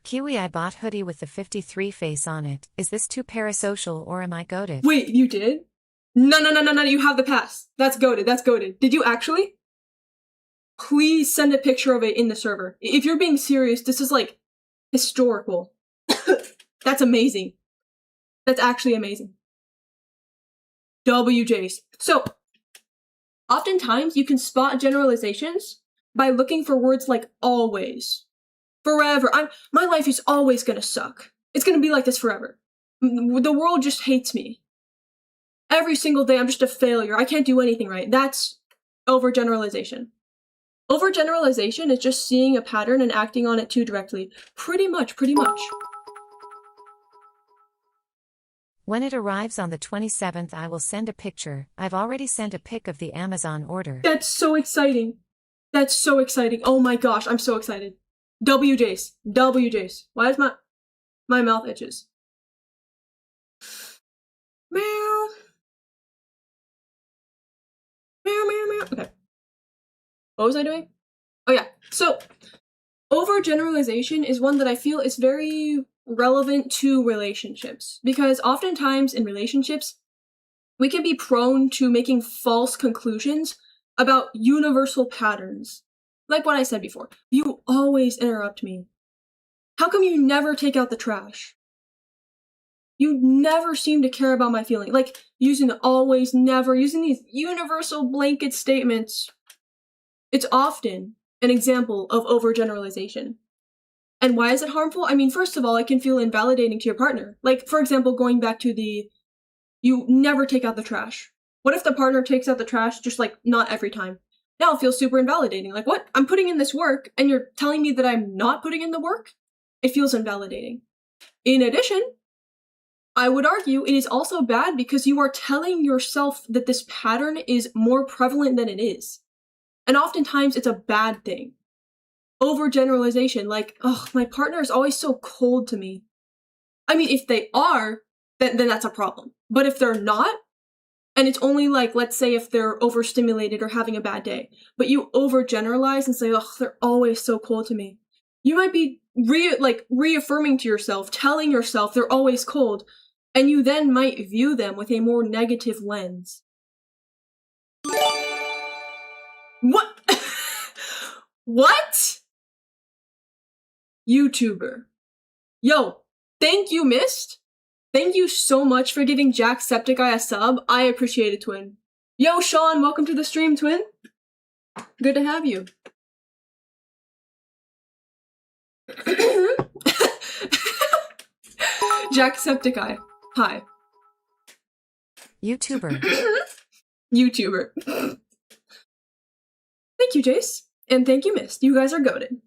Kiwi, I bought hoodie with the 53 face on it. Is this too parasocial or am I goated? Wait, you did? No, you have the pass. That's goated, that's goated. Did you actually? please send a picture of it in the server. If you're being serious, this is like historical. That's amazing. That's actually amazing. WJs. So, oftentimes you can spot generalizations by looking for words like always, forever. My life is always gonna suck. It's gonna be like this forever. The world just hates me. Every single day I'm just a failure. I can't do anything right. That's overgeneralization. Overgeneralization is just seeing a pattern and acting on it too directly. Pretty much. When it arrives on the 27th, I will send a picture. I've already sent a pic of the Amazon order. That's so exciting. That's so exciting. Oh my gosh, I'm so excited. WJs. WJs. Why is my mouth itches? Meow. Meow, meow, meow. Okay. What was I doing? Oh yeah. So, overgeneralization is one that I feel is very relevant to relationships. Because oftentimes in relationships, we can be prone to making false conclusions about universal patterns. Like what I said before. You always interrupt me. How come you never take out the trash? You never seem to care about my feeling. Like, using the always, never, using these universal blanket statements. It's often an example of overgeneralization. And why is it harmful? I mean, first of all, it can feel invalidating to your partner. Like, for example, going back to the, you never take out the trash. What if the partner takes out the trash just, like, not every time? Now it feels super invalidating. Like, what? I'm putting in this work, and you're telling me that I'm not putting in the work? It feels invalidating. In addition, I would argue it is also bad because you are telling yourself that this pattern is more prevalent than it is. And oftentimes it's a bad thing. Overgeneralization, like, oh, my partner is always so cold to me. I mean, if they are, then that's a problem. But if they're not, and it's only like, let's say if they're overstimulated or having a bad day, but you overgeneralize and say, oh, they're always so cold to me. You might be reaffirming to yourself, telling yourself they're always cold, and you then might view them with a more negative lens. What? What? YouTuber. Yo, thank you, Mist. Thank you so much for giving Jacksepticeye a sub. I appreciate it, twin. Yo, Sean, welcome to the stream, twin. Good to have you. Jacksepticeye. Hi. YouTuber. YouTuber. Thank you, Jace. And thank you, Mist. You guys are goated.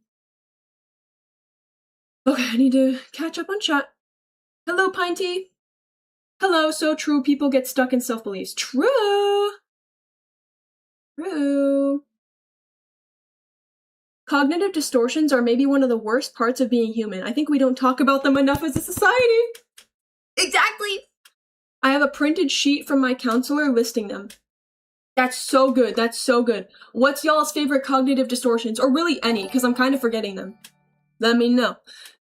Okay, I need to catch up on chat. Hello, Pinty. Hello, so true. People get stuck in self-beliefs. True. True. Cognitive distortions are maybe one of the worst parts of being human. I think we don't talk about them enough as a society. Exactly. I have a printed sheet from my counselor listing them. That's so good. That's so good. What's y'all's favorite cognitive distortions? Or really any, because I'm kind of forgetting them. Let me know.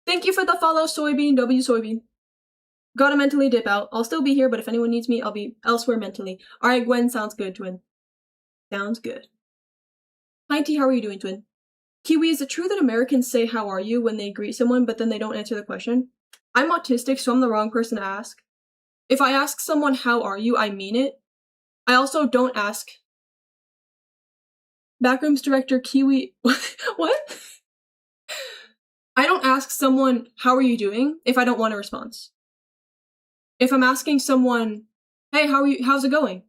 Thank you for the follow, Soybean, W Soybean. Gotta mentally dip out. I'll still be here, but if anyone needs me, I'll be elsewhere mentally. Alright, Gwen, sounds good, twin. Sounds good. Hi, T, how are you doing, twin? Kiwi, is it true that Americans say how are you when they greet someone, but then they don't answer the question? I'm autistic, so I'm the wrong person to ask. If I ask someone how are you, I mean it. I also don't ask. Backrooms director Kiwi. What? I don't ask someone, how are you doing, if I don't want a response. If I'm asking someone, hey, how are you, how's it going?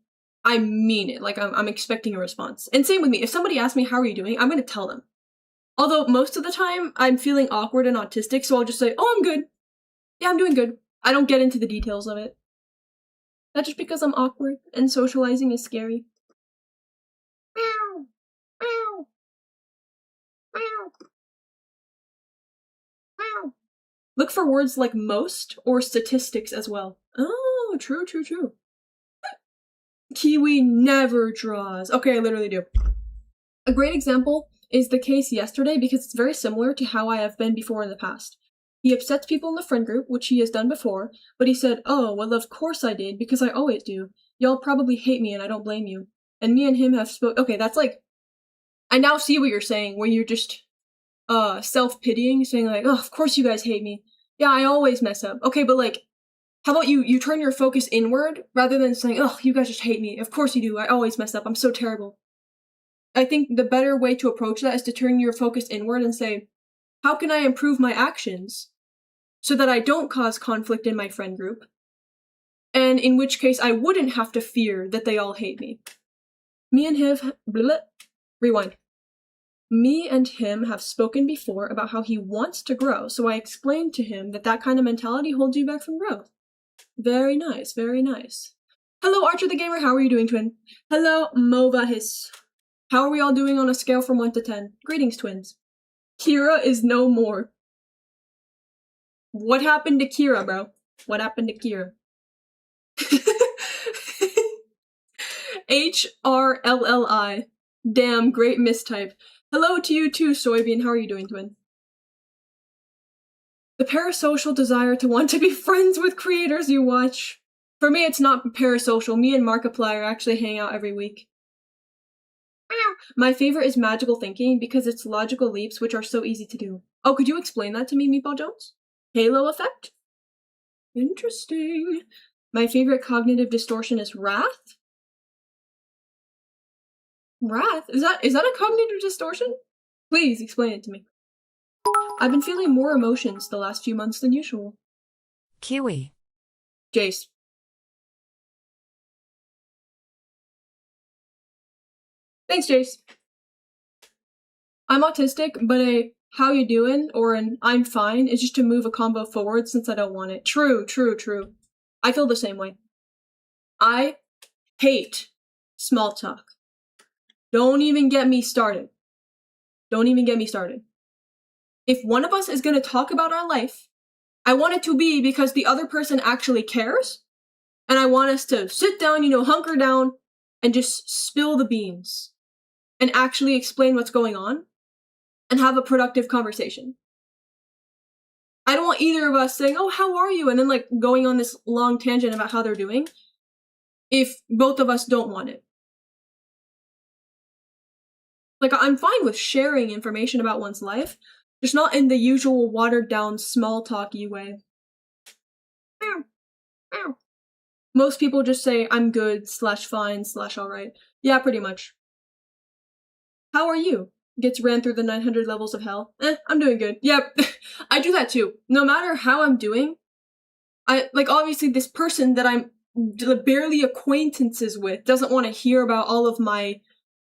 I mean it, like I'm expecting a response. And same with me, if somebody asks me, how are you doing, I'm gonna tell them. Although most of the time, I'm feeling awkward and autistic, so I'll just say, oh, I'm good. Yeah, I'm doing good. I don't get into the details of it. That's just because I'm awkward, and socializing is scary. Meow. Meow. Meow. Meow. Look for words like most or statistics as well. Oh, true. Kiwi never draws. Okay, I literally do. A great example is the case yesterday because it's very similar to how I have been before in the past. He upsets people in the friend group, which he has done before, but he said, oh, well, of course I did, because I always do. Y'all probably hate me and I don't blame you. And me and him have okay, that's like, I now see what you're saying, where you're just self-pitying, saying like, oh, of course you guys hate me. Yeah, I always mess up. Okay, but like, how about you turn your focus inward rather than saying, oh, you guys just hate me. Of course you do. I always mess up. I'm so terrible. I think the better way to approach that is to turn your focus inward and say, how can I improve my actions so that I don't cause conflict in my friend group? And in which case I wouldn't have to fear that they all hate me. Me and him have spoken before about how he wants to grow, so I explained to him that that kind of mentality holds you back from growth. Very nice, very nice. Hello, Archer the Gamer, how are you doing, twin? Hello, Movahis. How are we all doing on a scale from 1 to 10? Greetings, twins. Kira is no more. What happened to Kira, bro? What happened to Kira? HRLLI. Damn, great mistype. Hello to you too, Soybean. How are you doing, twin? The parasocial desire to want to be friends with creators you watch. For me, it's not parasocial. Me and Markiplier actually hang out every week. My favorite is magical thinking because it's logical leaps which are so easy to do. Oh, could you explain that to me, Meatball Jones? Halo effect? Interesting. My favorite cognitive distortion is wrath? Wrath? Is that a cognitive distortion? Please explain it to me. I've been feeling more emotions the last few months than usual. Kiwi. Jace. Thanks, Jace. I'm autistic, but a how you doing or an I'm fine is just to move a combo forward since I don't want it. True. I feel the same way. I hate small talk. Don't even get me started. If one of us is going to talk about our life, I want it to be because the other person actually cares, and I want us to sit down, hunker down, and just spill the beans, and actually explain what's going on, and have a productive conversation. I don't want either of us saying, oh, how are you? And then going on this long tangent about how they're doing, if both of us don't want it. I'm fine with sharing information about one's life, just not in the usual watered-down, small-talky way. Most people just say, I'm good, /fine, /alright. Yeah, pretty much. How are you? Gets ran through the 900 levels of hell. I'm doing good. Yep, I do that too. No matter how I'm doing, obviously this person that I'm barely acquaintances with doesn't want to hear about all of my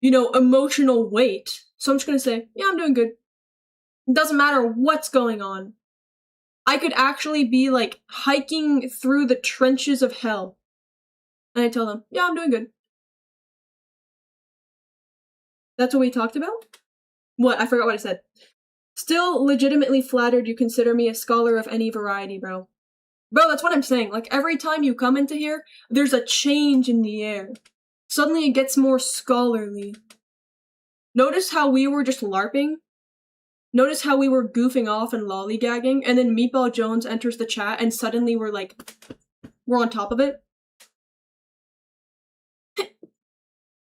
emotional weight. So I'm just gonna say, yeah, I'm doing good. It doesn't matter what's going on. I could actually be hiking through the trenches of hell. And I tell them, yeah, I'm doing good. That's what we talked about? What? I forgot what I said. Still legitimately flattered you consider me a scholar of any variety, bro. Bro, that's what I'm saying. Every time you come into here, there's a change in the air. Suddenly it gets more scholarly. Notice how we were just LARPing? Notice how we were goofing off and lollygagging, and then Meatball Jones enters the chat and suddenly we're on top of it?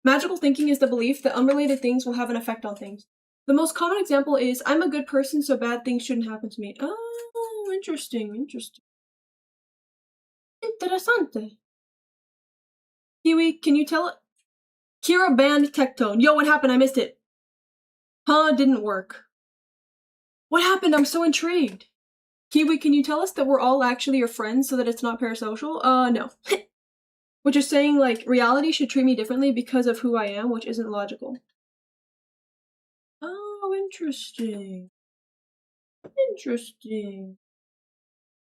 Magical thinking is the belief that unrelated things will have an effect on things. The most common example is, I'm a good person, so bad things shouldn't happen to me. Oh, interesting. Interessante. Kiwi, can you tell it? Kira banned Tectone. Yo, what happened? I missed it. Didn't work. What happened? I'm so intrigued. Kiwi, can you tell us that we're all actually your friends so that it's not parasocial? No. Which is saying, reality should treat me differently because of who I am, which isn't logical. Oh, interesting.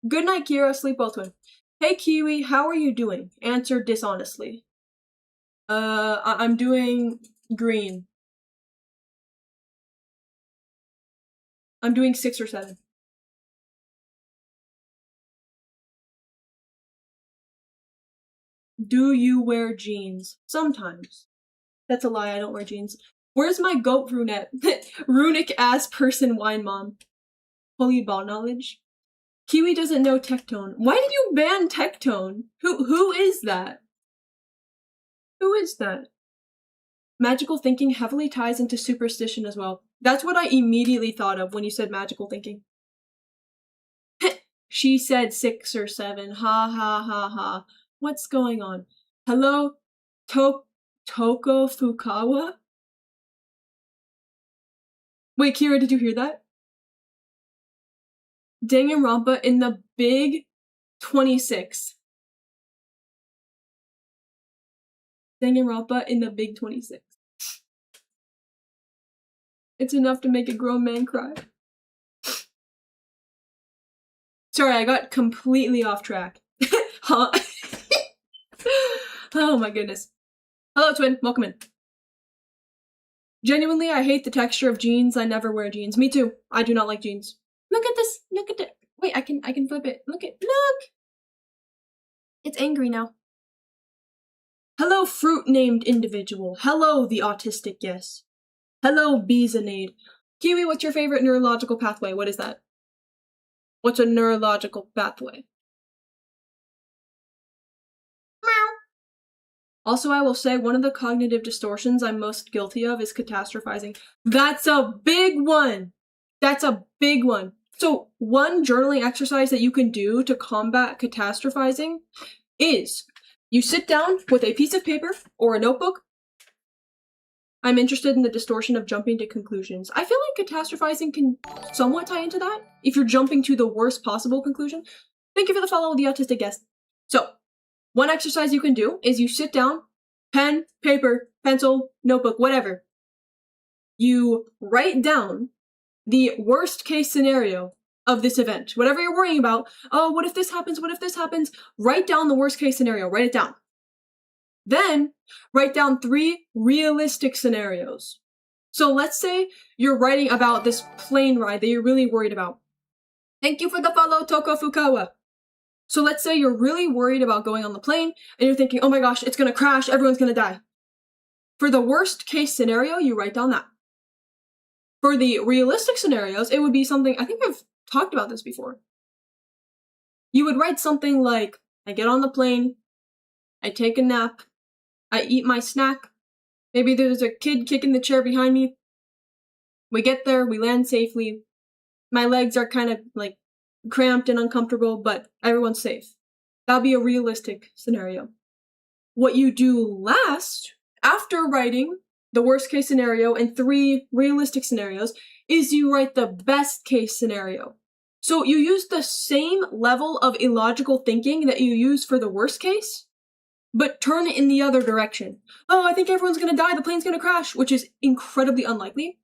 Good night, Kira. Sleep well, twin. Hey, Kiwi, how are you doing? Answer dishonestly. I'm doing green. I'm doing 6 or 7. Do you wear jeans? Sometimes. That's a lie, I don't wear jeans. Where's my goat brunette? Runic-ass person wine mom. Holy ball knowledge. Kiwi doesn't know Tectone. Why did you ban Tectone? Who is that? Who is that? Magical thinking heavily ties into superstition as well. That's what I immediately thought of when you said magical thinking. She said 6 or 7. Ha ha ha ha. What's going on? Hello, Toko Fukawa? Wait, Kira, did you hear that? Danganronpa in the big 26. Danganronpa in the big 26. It's enough to make a grown man cry. Sorry, I got completely off track. Huh? Oh my goodness. Hello, twin. Welcome in. Genuinely, I hate the texture of jeans. I never wear jeans. Me too. I do not like jeans. Look at this. Look at it. Wait, I can flip it. Look. It's angry now. Hello, fruit-named individual. Hello, the autistic yes. Hello, Beezanade. Kiwi, what's your favorite neurological pathway? What is that? What's a neurological pathway? Meow. Also, I will say one of the cognitive distortions I'm most guilty of is catastrophizing. That's a big one! That's a big one. So, one journaling exercise that you can do to combat catastrophizing is you sit down with a piece of paper or a notebook. I'm interested in the distortion of jumping to conclusions. I feel like catastrophizing can somewhat tie into that, if you're jumping to the worst possible conclusion. Thank you for the follow, the autistic guest. So, one exercise you can do is you sit down, pen, paper, pencil, notebook, whatever. You write down the worst case scenario of this event. Whatever you're worrying about, oh, what if this happens, what if this happens? Write down the worst case scenario, write it down. Then, write down 3 realistic scenarios. So let's say you're writing about this plane ride that you're really worried about. Thank you for the follow, Toko Fukawa. So let's say you're really worried about going on the plane, and you're thinking, oh my gosh, it's gonna crash, everyone's gonna die. For the worst case scenario, you write down that. For the realistic scenarios, it would be something, I think I've talked about this before. You would write something like, I get on the plane, I take a nap, I eat my snack, maybe there's a kid kicking the chair behind me, we get there, we land safely, my legs are kind of like cramped and uncomfortable, but everyone's safe. That'll be a realistic scenario. What you do last, after writing the worst case scenario and 3 realistic scenarios, is you write the best case scenario. So you use the same level of illogical thinking that you use for the worst case, but turn it in the other direction. Oh, I think everyone's gonna die, the plane's gonna crash, which is incredibly unlikely.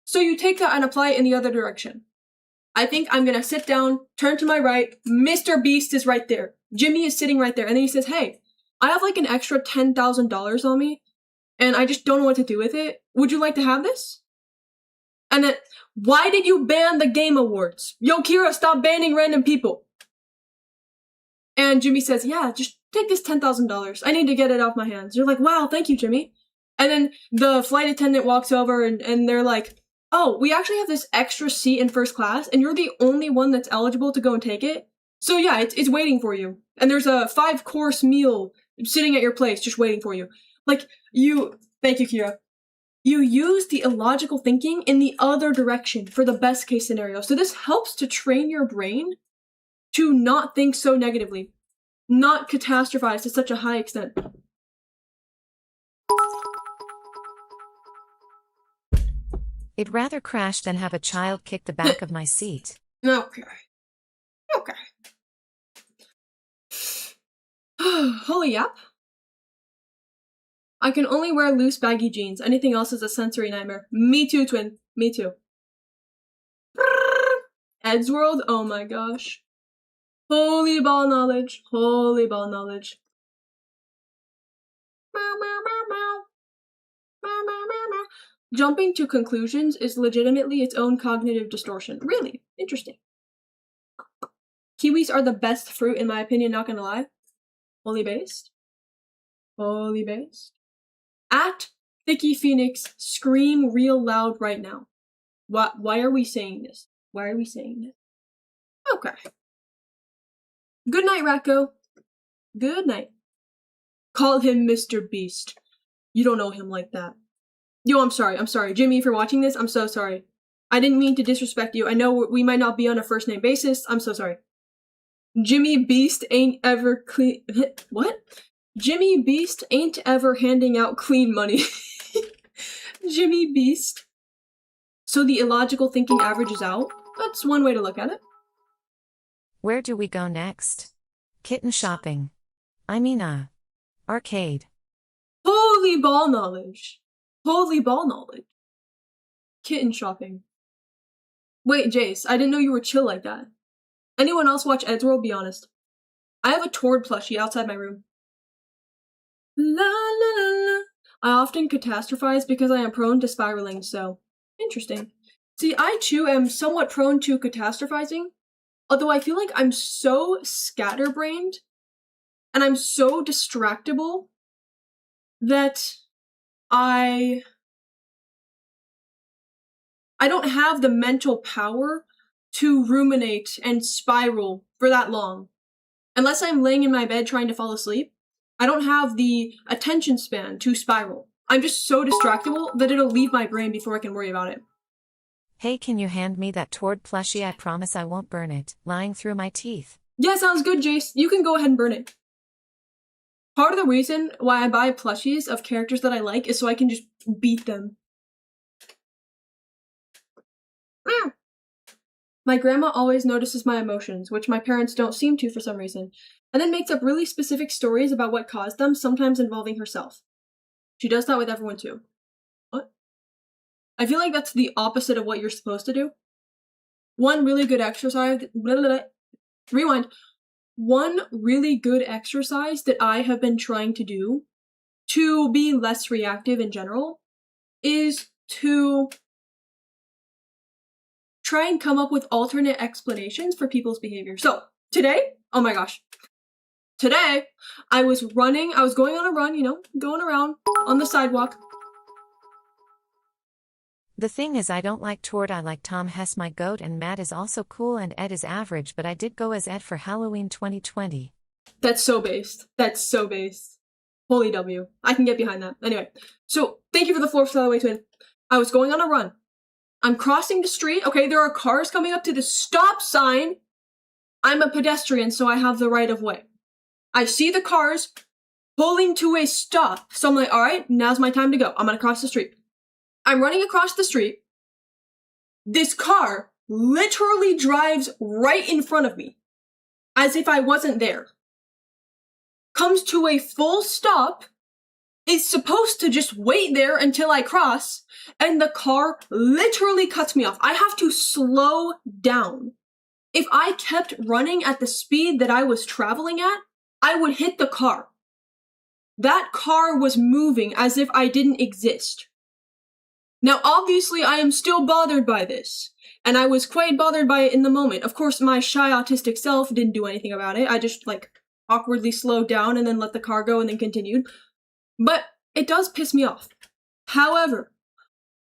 So you take that and apply it in the other direction. I think I'm gonna sit down, turn to my right, Mr. Beast is right there. Jimmy is sitting right there, and then he says, hey, I have like an extra $10,000 on me, and I just don't know what to do with it. Would you like to have this? And then, why did you ban the Game Awards? Yo, Kira, stop banning random people. And Jimmy says, yeah, just take this $10,000. I need to get it off my hands. You're like, wow, thank you, Jimmy. And then the flight attendant walks over and they're like, oh, we actually have this extra seat in first class, and you're the only one that's eligible to go and take it. So yeah, it's waiting for you. And there's a 5-course meal sitting at your place just waiting for you. Like, thank you, Kira. You use the illogical thinking in the other direction for the best case scenario. So this helps to train your brain to not think so negatively, not catastrophize to such a high extent. I'd rather crash than have a child kick the back of my seat. Okay. Holy yap. I can only wear loose baggy jeans. Anything else is a sensory nightmare. Me too, twin. Me too. Eddsworld? Oh my gosh. Holy ball knowledge. Holy ball knowledge. Meow, meow, meow, meow. Meow, meow, meow, meow. Jumping to conclusions is legitimately its own cognitive distortion. Really? Interesting. Kiwis are the best fruit, in my opinion, not gonna lie. Holy based. Holy based. At Thicky Phoenix, scream real loud right now. Why are we saying this? Why are we saying this? Okay. Good night, Racco. Good night. Call him Mr. Beast. You don't know him like that. Yo, I'm sorry. Jimmy, if you're watching this, I'm so sorry. I didn't mean to disrespect you. I know we might not be on a first name basis. I'm so sorry. Jimmy Beast ain't ever clean. What? Jimmy Beast ain't ever handing out clean money. Jimmy Beast. So the illogical thinking averages out? That's one way to look at it. Where do we go next? Kitten shopping. Arcade. Holy ball knowledge. Holy ball knowledge. Kitten shopping. Wait, Jace, I didn't know you were chill like that. Anyone else watch Eddsworld? Be honest. I have a Tord plushie outside my room. La la la la. I often catastrophize because I am prone to spiraling, so interesting. See, I too am somewhat prone to catastrophizing, although I feel like I'm so scatterbrained and I'm so distractible that I don't have the mental power to ruminate and spiral for that long. Unless I'm laying in my bed trying to fall asleep, I don't have the attention span to spiral. I'm just so distractible that it'll leave my brain before I can worry about it. Hey, can you hand me that Tord plushie? I promise I won't burn it, lying through my teeth. Yeah, sounds good, Jace. You can go ahead and burn it. Part of the reason why I buy plushies of characters that I like is so I can just beat them. My grandma always notices my emotions, which my parents don't seem to for some reason, and then makes up really specific stories about what caused them, sometimes involving herself. She does that with everyone too. What? I feel like that's the opposite of what you're supposed to do. One really good exercise... Rewind. One really good exercise that I have been trying to do to be less reactive in general is to try and come up with alternate explanations for people's behavior. So, today, oh my gosh. Today, I was going on a run, going around on the sidewalk. The thing is, I don't like Tord. I like Tom Hess, my goat, and Matt is also cool and Ed is average, but I did go as Ed for Halloween 2020. That's so based. Holy W. I can get behind that. Anyway, so thank you for the 4-star way twin. I was going on a run. I'm crossing the street. Okay, there are cars coming up to the stop sign. I'm a pedestrian, so I have the right of way. I see the cars pulling to a stop. So I'm like, all right, now's my time to go. I'm gonna cross the street. I'm running across the street. This car literally drives right in front of me, as if I wasn't there. Comes to a full stop, is supposed to just wait there until I cross, and the car literally cuts me off. I have to slow down. If I kept running at the speed that I was traveling at, I would hit the car. That car was moving as if I didn't exist. Now, obviously, I am still bothered by this, and I was quite bothered by it in the moment. Of course, my shy autistic self didn't do anything about it. I just, awkwardly slowed down and then let the car go and then continued. But it does piss me off. However,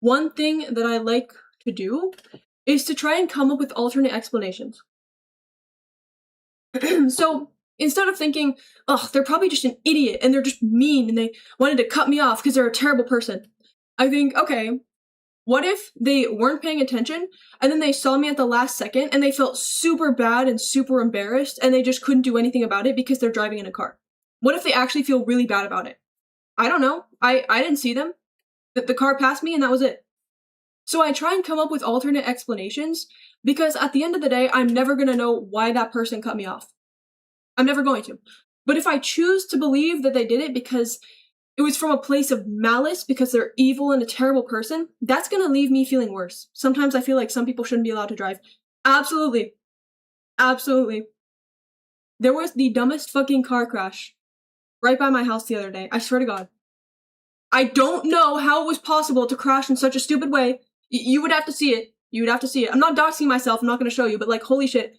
one thing that I like to do is to try and come up with alternate explanations. So, instead of thinking, oh, they're probably just an idiot and they're just mean and they wanted to cut me off because they're a terrible person, I think, okay, what if they weren't paying attention and then they saw me at the last second and they felt super bad and super embarrassed and they just couldn't do anything about it because they're driving in a car? What if they actually feel really bad about it? I don't know. I didn't see them. The car passed me and that was it. So I try and come up with alternate explanations because at the end of the day, I'm never going to know why that person cut me off. I'm never going to. But if I choose to believe that they did it because it was from a place of malice, because they're evil and a terrible person, that's going to leave me feeling worse. Sometimes I feel like some people shouldn't be allowed to drive. Absolutely. Absolutely. There was the dumbest fucking car crash right by my house the other day. I swear to God. I don't know how it was possible to crash in such a stupid way. You would have to see it. You would have to see it. I'm not doxing myself. I'm not going to show you, but holy shit.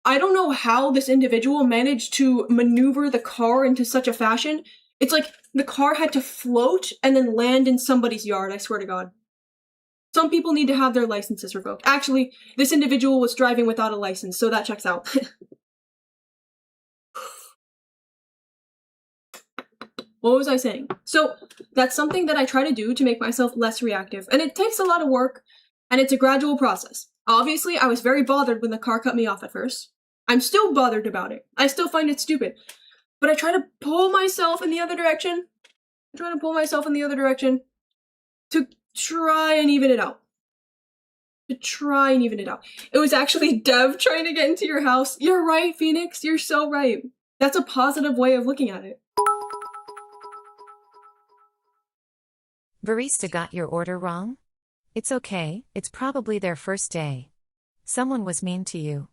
I don't know how this individual managed to maneuver the car into such a fashion. It's like the car had to float and then land in somebody's yard, I swear to God. Some people need to have their licenses revoked. Actually, this individual was driving without a license, so that checks out. What was I saying? So that's something that I try to do to make myself less reactive. And it takes a lot of work, and it's a gradual process. Obviously, I was very bothered when the car cut me off at first. I'm still bothered about it. I still find it stupid. But I try to pull myself in the other direction. I try to pull myself in the other direction to try and even it out. It was actually Dev trying to get into your house. You're right, Phoenix. You're so right. That's a positive way of looking at it. Barista got your order wrong? It's okay, it's probably their first day. Someone was mean to you.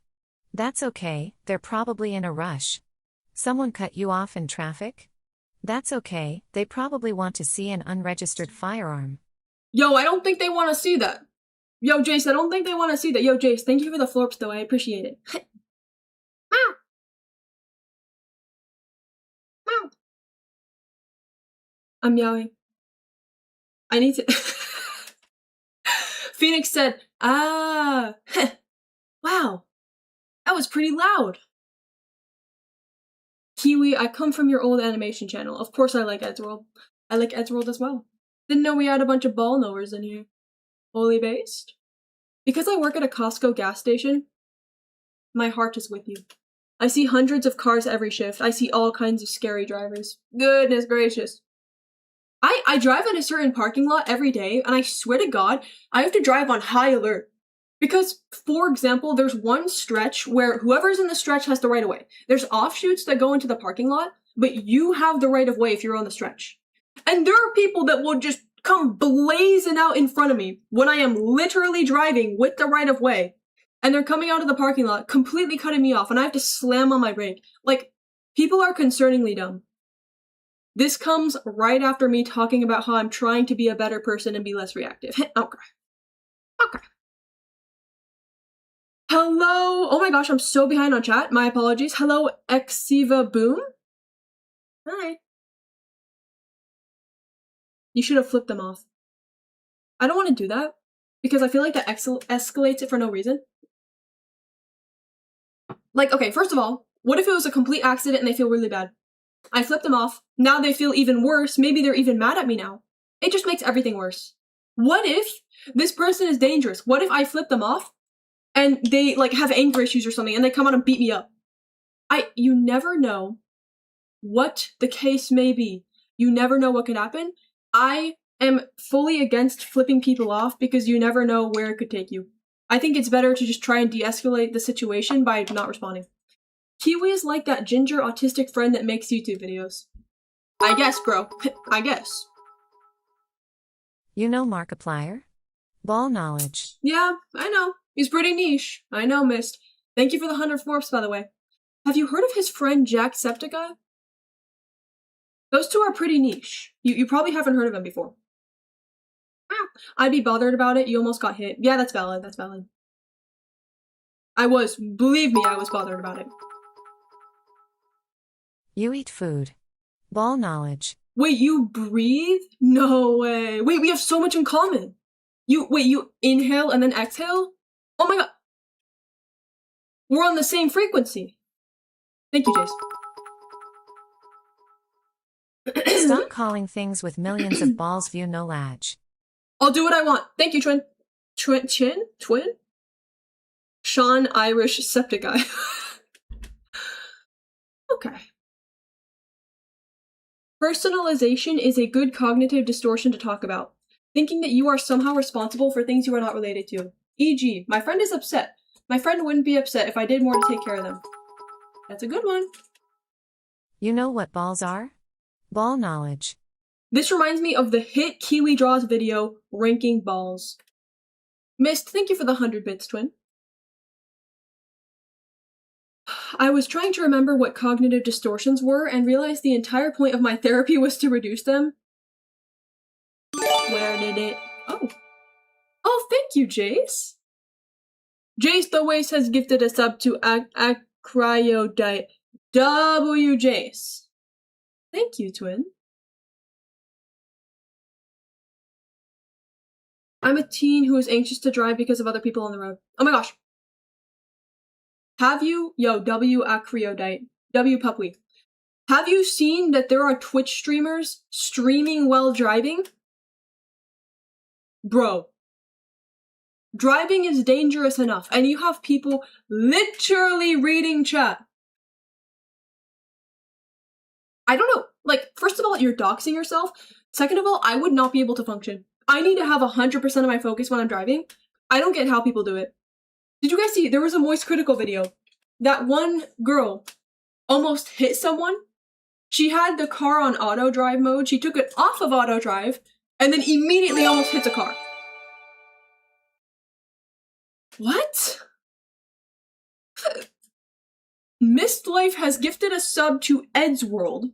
That's okay, they're probably in a rush. Someone cut you off in traffic? That's okay, they probably want to see an unregistered firearm. Yo, I don't think they want to see that. Yo, Jace, I don't think they want to see that. Yo, Jace, thank you for the florps, though. I appreciate it. Meow. Meow. I'm meowing. I need to... Phoenix said, wow. That was pretty loud. Kiwi, I come from your old animation channel. Of course I like Eddsworld. I like Eddsworld as well. Didn't know we had a bunch of ball knowers in here. Holy based. Because I work at a Costco gas station, my heart is with you. I see hundreds of cars every shift. I see all kinds of scary drivers. Goodness gracious. I drive in a certain parking lot every day, and I swear to God, I have to drive on high alert. Because, for example, there's one stretch where whoever's in the stretch has the right of way. There's offshoots that go into the parking lot, but you have the right of way if you're on the stretch. And there are people that will just come blazing out in front of me when I am literally driving with the right of way, and they're coming out of the parking lot, completely cutting me off, and I have to slam on my brake. Like, people are concerningly dumb. This comes right after me talking about how I'm trying to be a better person and be less reactive. Okay. Hello! Oh my gosh, I'm so behind on chat. My apologies. Hello, Exiva Boom. Hi. You should have flipped them off. I don't want to do that, because I feel like that escalates it for no reason. Like, okay, first of all, what if it was a complete accident and they feel really bad? I flipped them off. Now they feel even worse. Maybe they're even mad at me now. It just makes everything worse. What if this person is dangerous? What if I flip them off and they, like, have anger issues or something and they come out and beat me up? You never know what the case may be. You never know what could happen. I am fully against flipping people off because you never know where it could take you. I think it's better to just try and de-escalate the situation by not responding. Kiwi is like that ginger autistic friend that makes YouTube videos. I guess, bro. I guess. You know Markiplier? Ball knowledge. Yeah, I know. He's pretty niche. I know, Mist. Thank you for the 100 morphs, by the way. Have you heard of his friend Jacksepticeye? Those two are pretty niche. You probably haven't heard of them before. I'd be bothered about it. You almost got hit. Yeah, that's valid. That's valid. Believe me, I was bothered about it. You eat food. Ball knowledge. Wait, you breathe? No way. Wait, we have so much in common. You inhale and then exhale? Oh my god. We're on the same frequency. Thank you, Jace. Stop calling things with millions of balls view no latch. I'll do what I want. Thank you, Twin. Twin? Sean Irish Septic Eye. Okay. Personalization is a good cognitive distortion to talk about. Thinking that you are somehow responsible for things you are not related to. E.g., my friend is upset. My friend wouldn't be upset if I did more to take care of them. That's a good one. You know what balls are? Ball knowledge. This reminds me of the hit Kiwi Draws video, Ranking Balls. Mist, thank you for the 100 bits, Twin. I was trying to remember what cognitive distortions were and realized the entire point of my therapy was to reduce them. Where did it... Oh, thank you, Jace. Jace the Waste has gifted a sub to Acryodite. W. Jace. Thank you, Twin. I'm a teen who is anxious to drive because of other people on the road. Oh my gosh. Have you? Yo, W. Acryodite. W. Pupweek. Have you seen that there are Twitch streamers streaming while driving? Bro. Driving is dangerous enough, and you have people literally reading chat. I don't know. Like, first of all, you're doxing yourself. Second of all, I would not be able to function. I need to have 100% of my focus when I'm driving. I don't get how people do it. Did you guys see? There was a Moist Critical video. That one girl almost hit someone. She had the car on auto drive mode. She took it off of auto drive and then immediately almost hits a car. What? Mist Life has gifted a sub to Ed's World.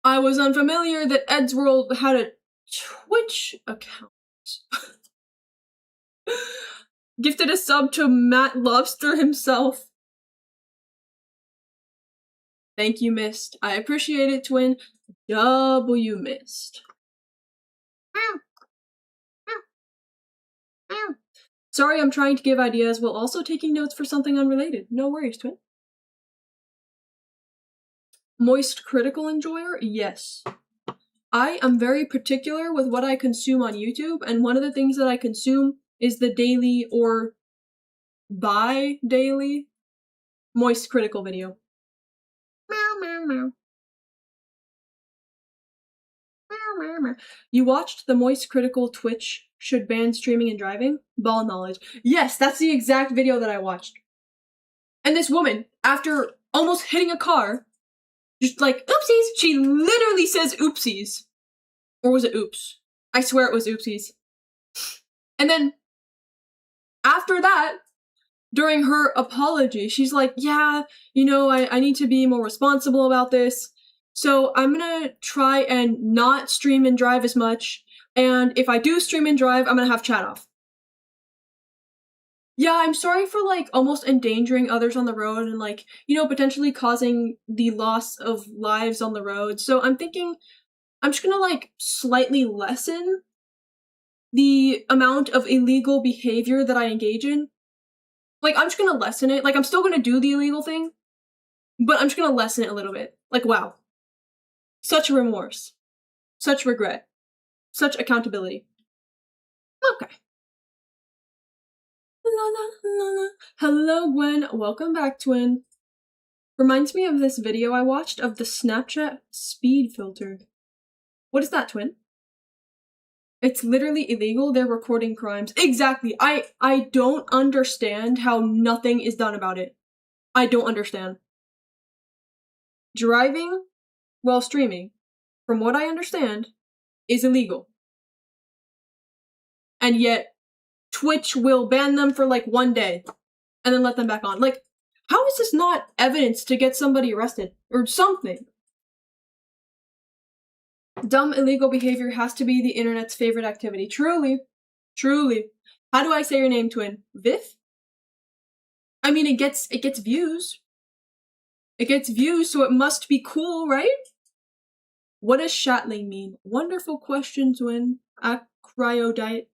I was unfamiliar that Ed's World had a Twitch account. Gifted a sub to Matt Lobster himself. Thank you, Mist. I appreciate it, twin. W Mist. Sorry, I'm trying to give ideas while also taking notes for something unrelated. No worries, twin. Moist Critical Enjoyer? Yes. I am very particular with what I consume on YouTube, and one of the things that I consume is the daily or bi-daily Moist Critical video. Meow, meow, meow. Meow, meow, meow. You watched the Moist Critical Twitch should ban streaming and driving? Ball knowledge. Yes, that's the exact video that I watched. And this woman, after almost hitting a car, just like, oopsies, she literally says oopsies. Or was it oops? I swear it was oopsies. And then, after that, during her apology, she's like, yeah, you know, I need to be more responsible about this. So I'm gonna try and not stream and drive as much. And if I do stream and drive, I'm gonna have chat off. Yeah, I'm sorry for, like, almost endangering others on the road and, like, you know, potentially causing the loss of lives on the road. So I'm thinking I'm just gonna, like, slightly lessen the amount of illegal behavior that I engage in. Like, I'm just gonna lessen it. Like, I'm still gonna do the illegal thing, but I'm just gonna lessen it a little bit. Like, wow. Such remorse. Such regret. Such accountability. Okay. La, la, la, la. Hello, Gwen. Welcome back, twin. Reminds me of this video I watched of the Snapchat speed filter. What is that, twin? It's literally illegal. They're recording crimes. Exactly. I don't understand how nothing is done about it. I don't understand. Driving while streaming, from what I understand, is illegal. And yet, Twitch will ban them for like 1 day and then let them back on. Like, how is this not evidence to get somebody arrested or something? Dumb illegal behavior has to be the internet's favorite activity. Truly. Truly. How do I say your name, twin? Vith? I mean, it gets views. It gets views, so it must be cool, right? What does shatling mean? Wonderful question, twin. Acryodite.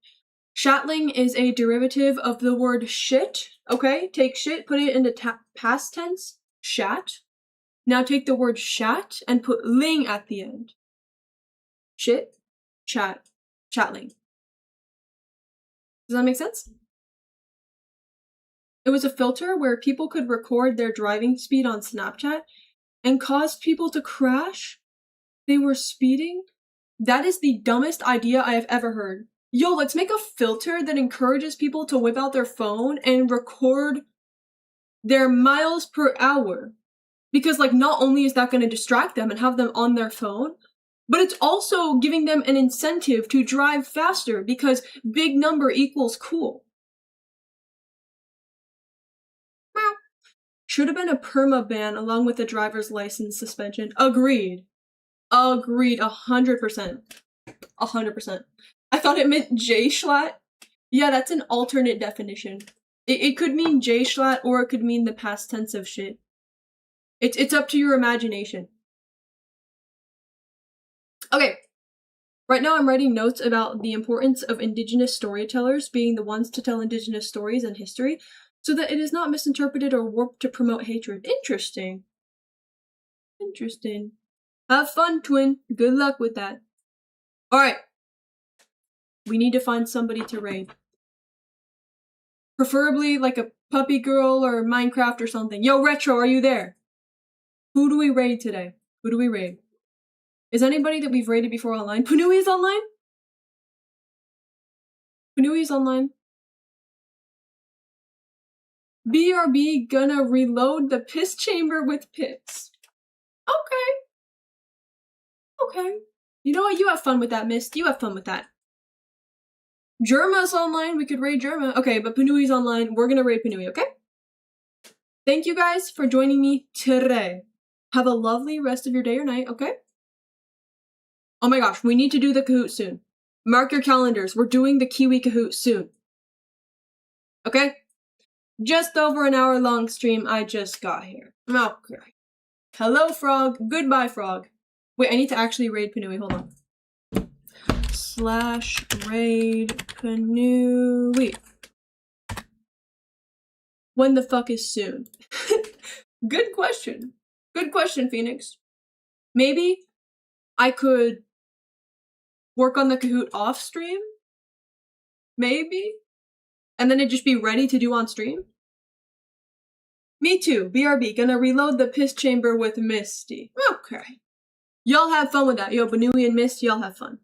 Shatling is a derivative of the word shit, okay? Take shit, put it into past tense, shat. Now take the word shat and put ling at the end. Shit, chat, chatling. Does that make sense? It was a filter where people could record their driving speed on Snapchat and cause people to crash. They were speeding. That is the dumbest idea I have ever heard. Yo, let's make a filter that encourages people to whip out their phone and record their miles per hour. Because, like, not only is that going to distract them and have them on their phone, but it's also giving them an incentive to drive faster because big number equals cool. Should have been a perma ban along with the driver's license suspension. Agreed. Agreed. 100%. 100%. I thought it meant J-Schlatt. Yeah, that's an alternate definition. It could mean J-Schlatt or it could mean the past tense of shit. It's up to your imagination. Okay. Right now I'm writing notes about the importance of indigenous storytellers being the ones to tell indigenous stories and history. so that it is not misinterpreted or warped to promote hatred. Interesting. Interesting. Have fun, twin. Good luck with that. Alright. We need to find somebody to raid. Preferably like a puppy girl or Minecraft or something. Yo, Retro, are you there? Who do we raid today? Who do we raid? Is anybody that we've raided before online? Panui is online? Panui is online. BRB gonna reload the piss chamber with pits. Okay. Okay. You know what? You have fun with that, Mist. You have fun with that. Germa's online. We could raid Germa. Okay, but Panui's online. We're gonna raid Panui, okay? Thank you guys for joining me today. Have a lovely rest of your day or night, okay? Oh my gosh, we need to do the Kahoot soon. Mark your calendars. We're doing the Kiwi Kahoot soon. Okay? Just over an hour long stream. I just got here. Okay. Hello, Frog. Goodbye, Frog. Wait, I need to actually raid Panui. Hold on. /raid Panui. When the fuck is soon? Good question. Good question, Phoenix. Maybe I could work on the Kahoot off stream? Maybe? And then it'd just be ready to do on stream? Me too. BRB. Gonna reload the piss chamber with Misty. Okay. Y'all have fun with that. Yo, Banui and Mist, y'all have fun.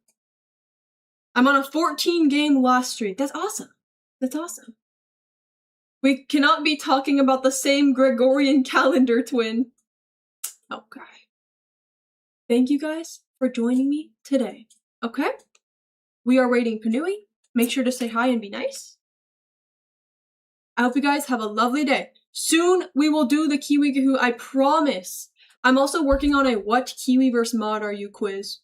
I'm on a 14-game loss streak. That's awesome. That's awesome. We cannot be talking about the same Gregorian calendar, twin. Okay. Thank you guys for joining me today. Okay? We are raiding Panui. Make sure to say hi and be nice. I hope you guys have a lovely day. Soon we will do the Kiwi Kahoot, I promise. I'm also working on a what Kiwiverse mod are you quiz.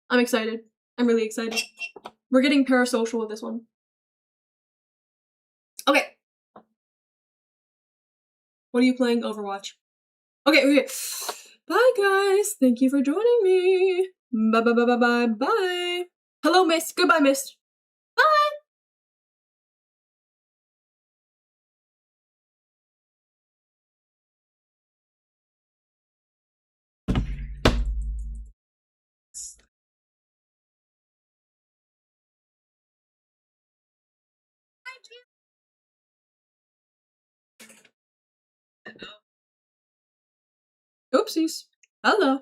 I'm excited. I'm really excited. We're getting parasocial with this one. Okay. What are you playing? Overwatch. Okay. Bye, guys. Thank you for joining me. Bye. Hello, Mist. Goodbye, Mist. Bye. Oopsies. Hello.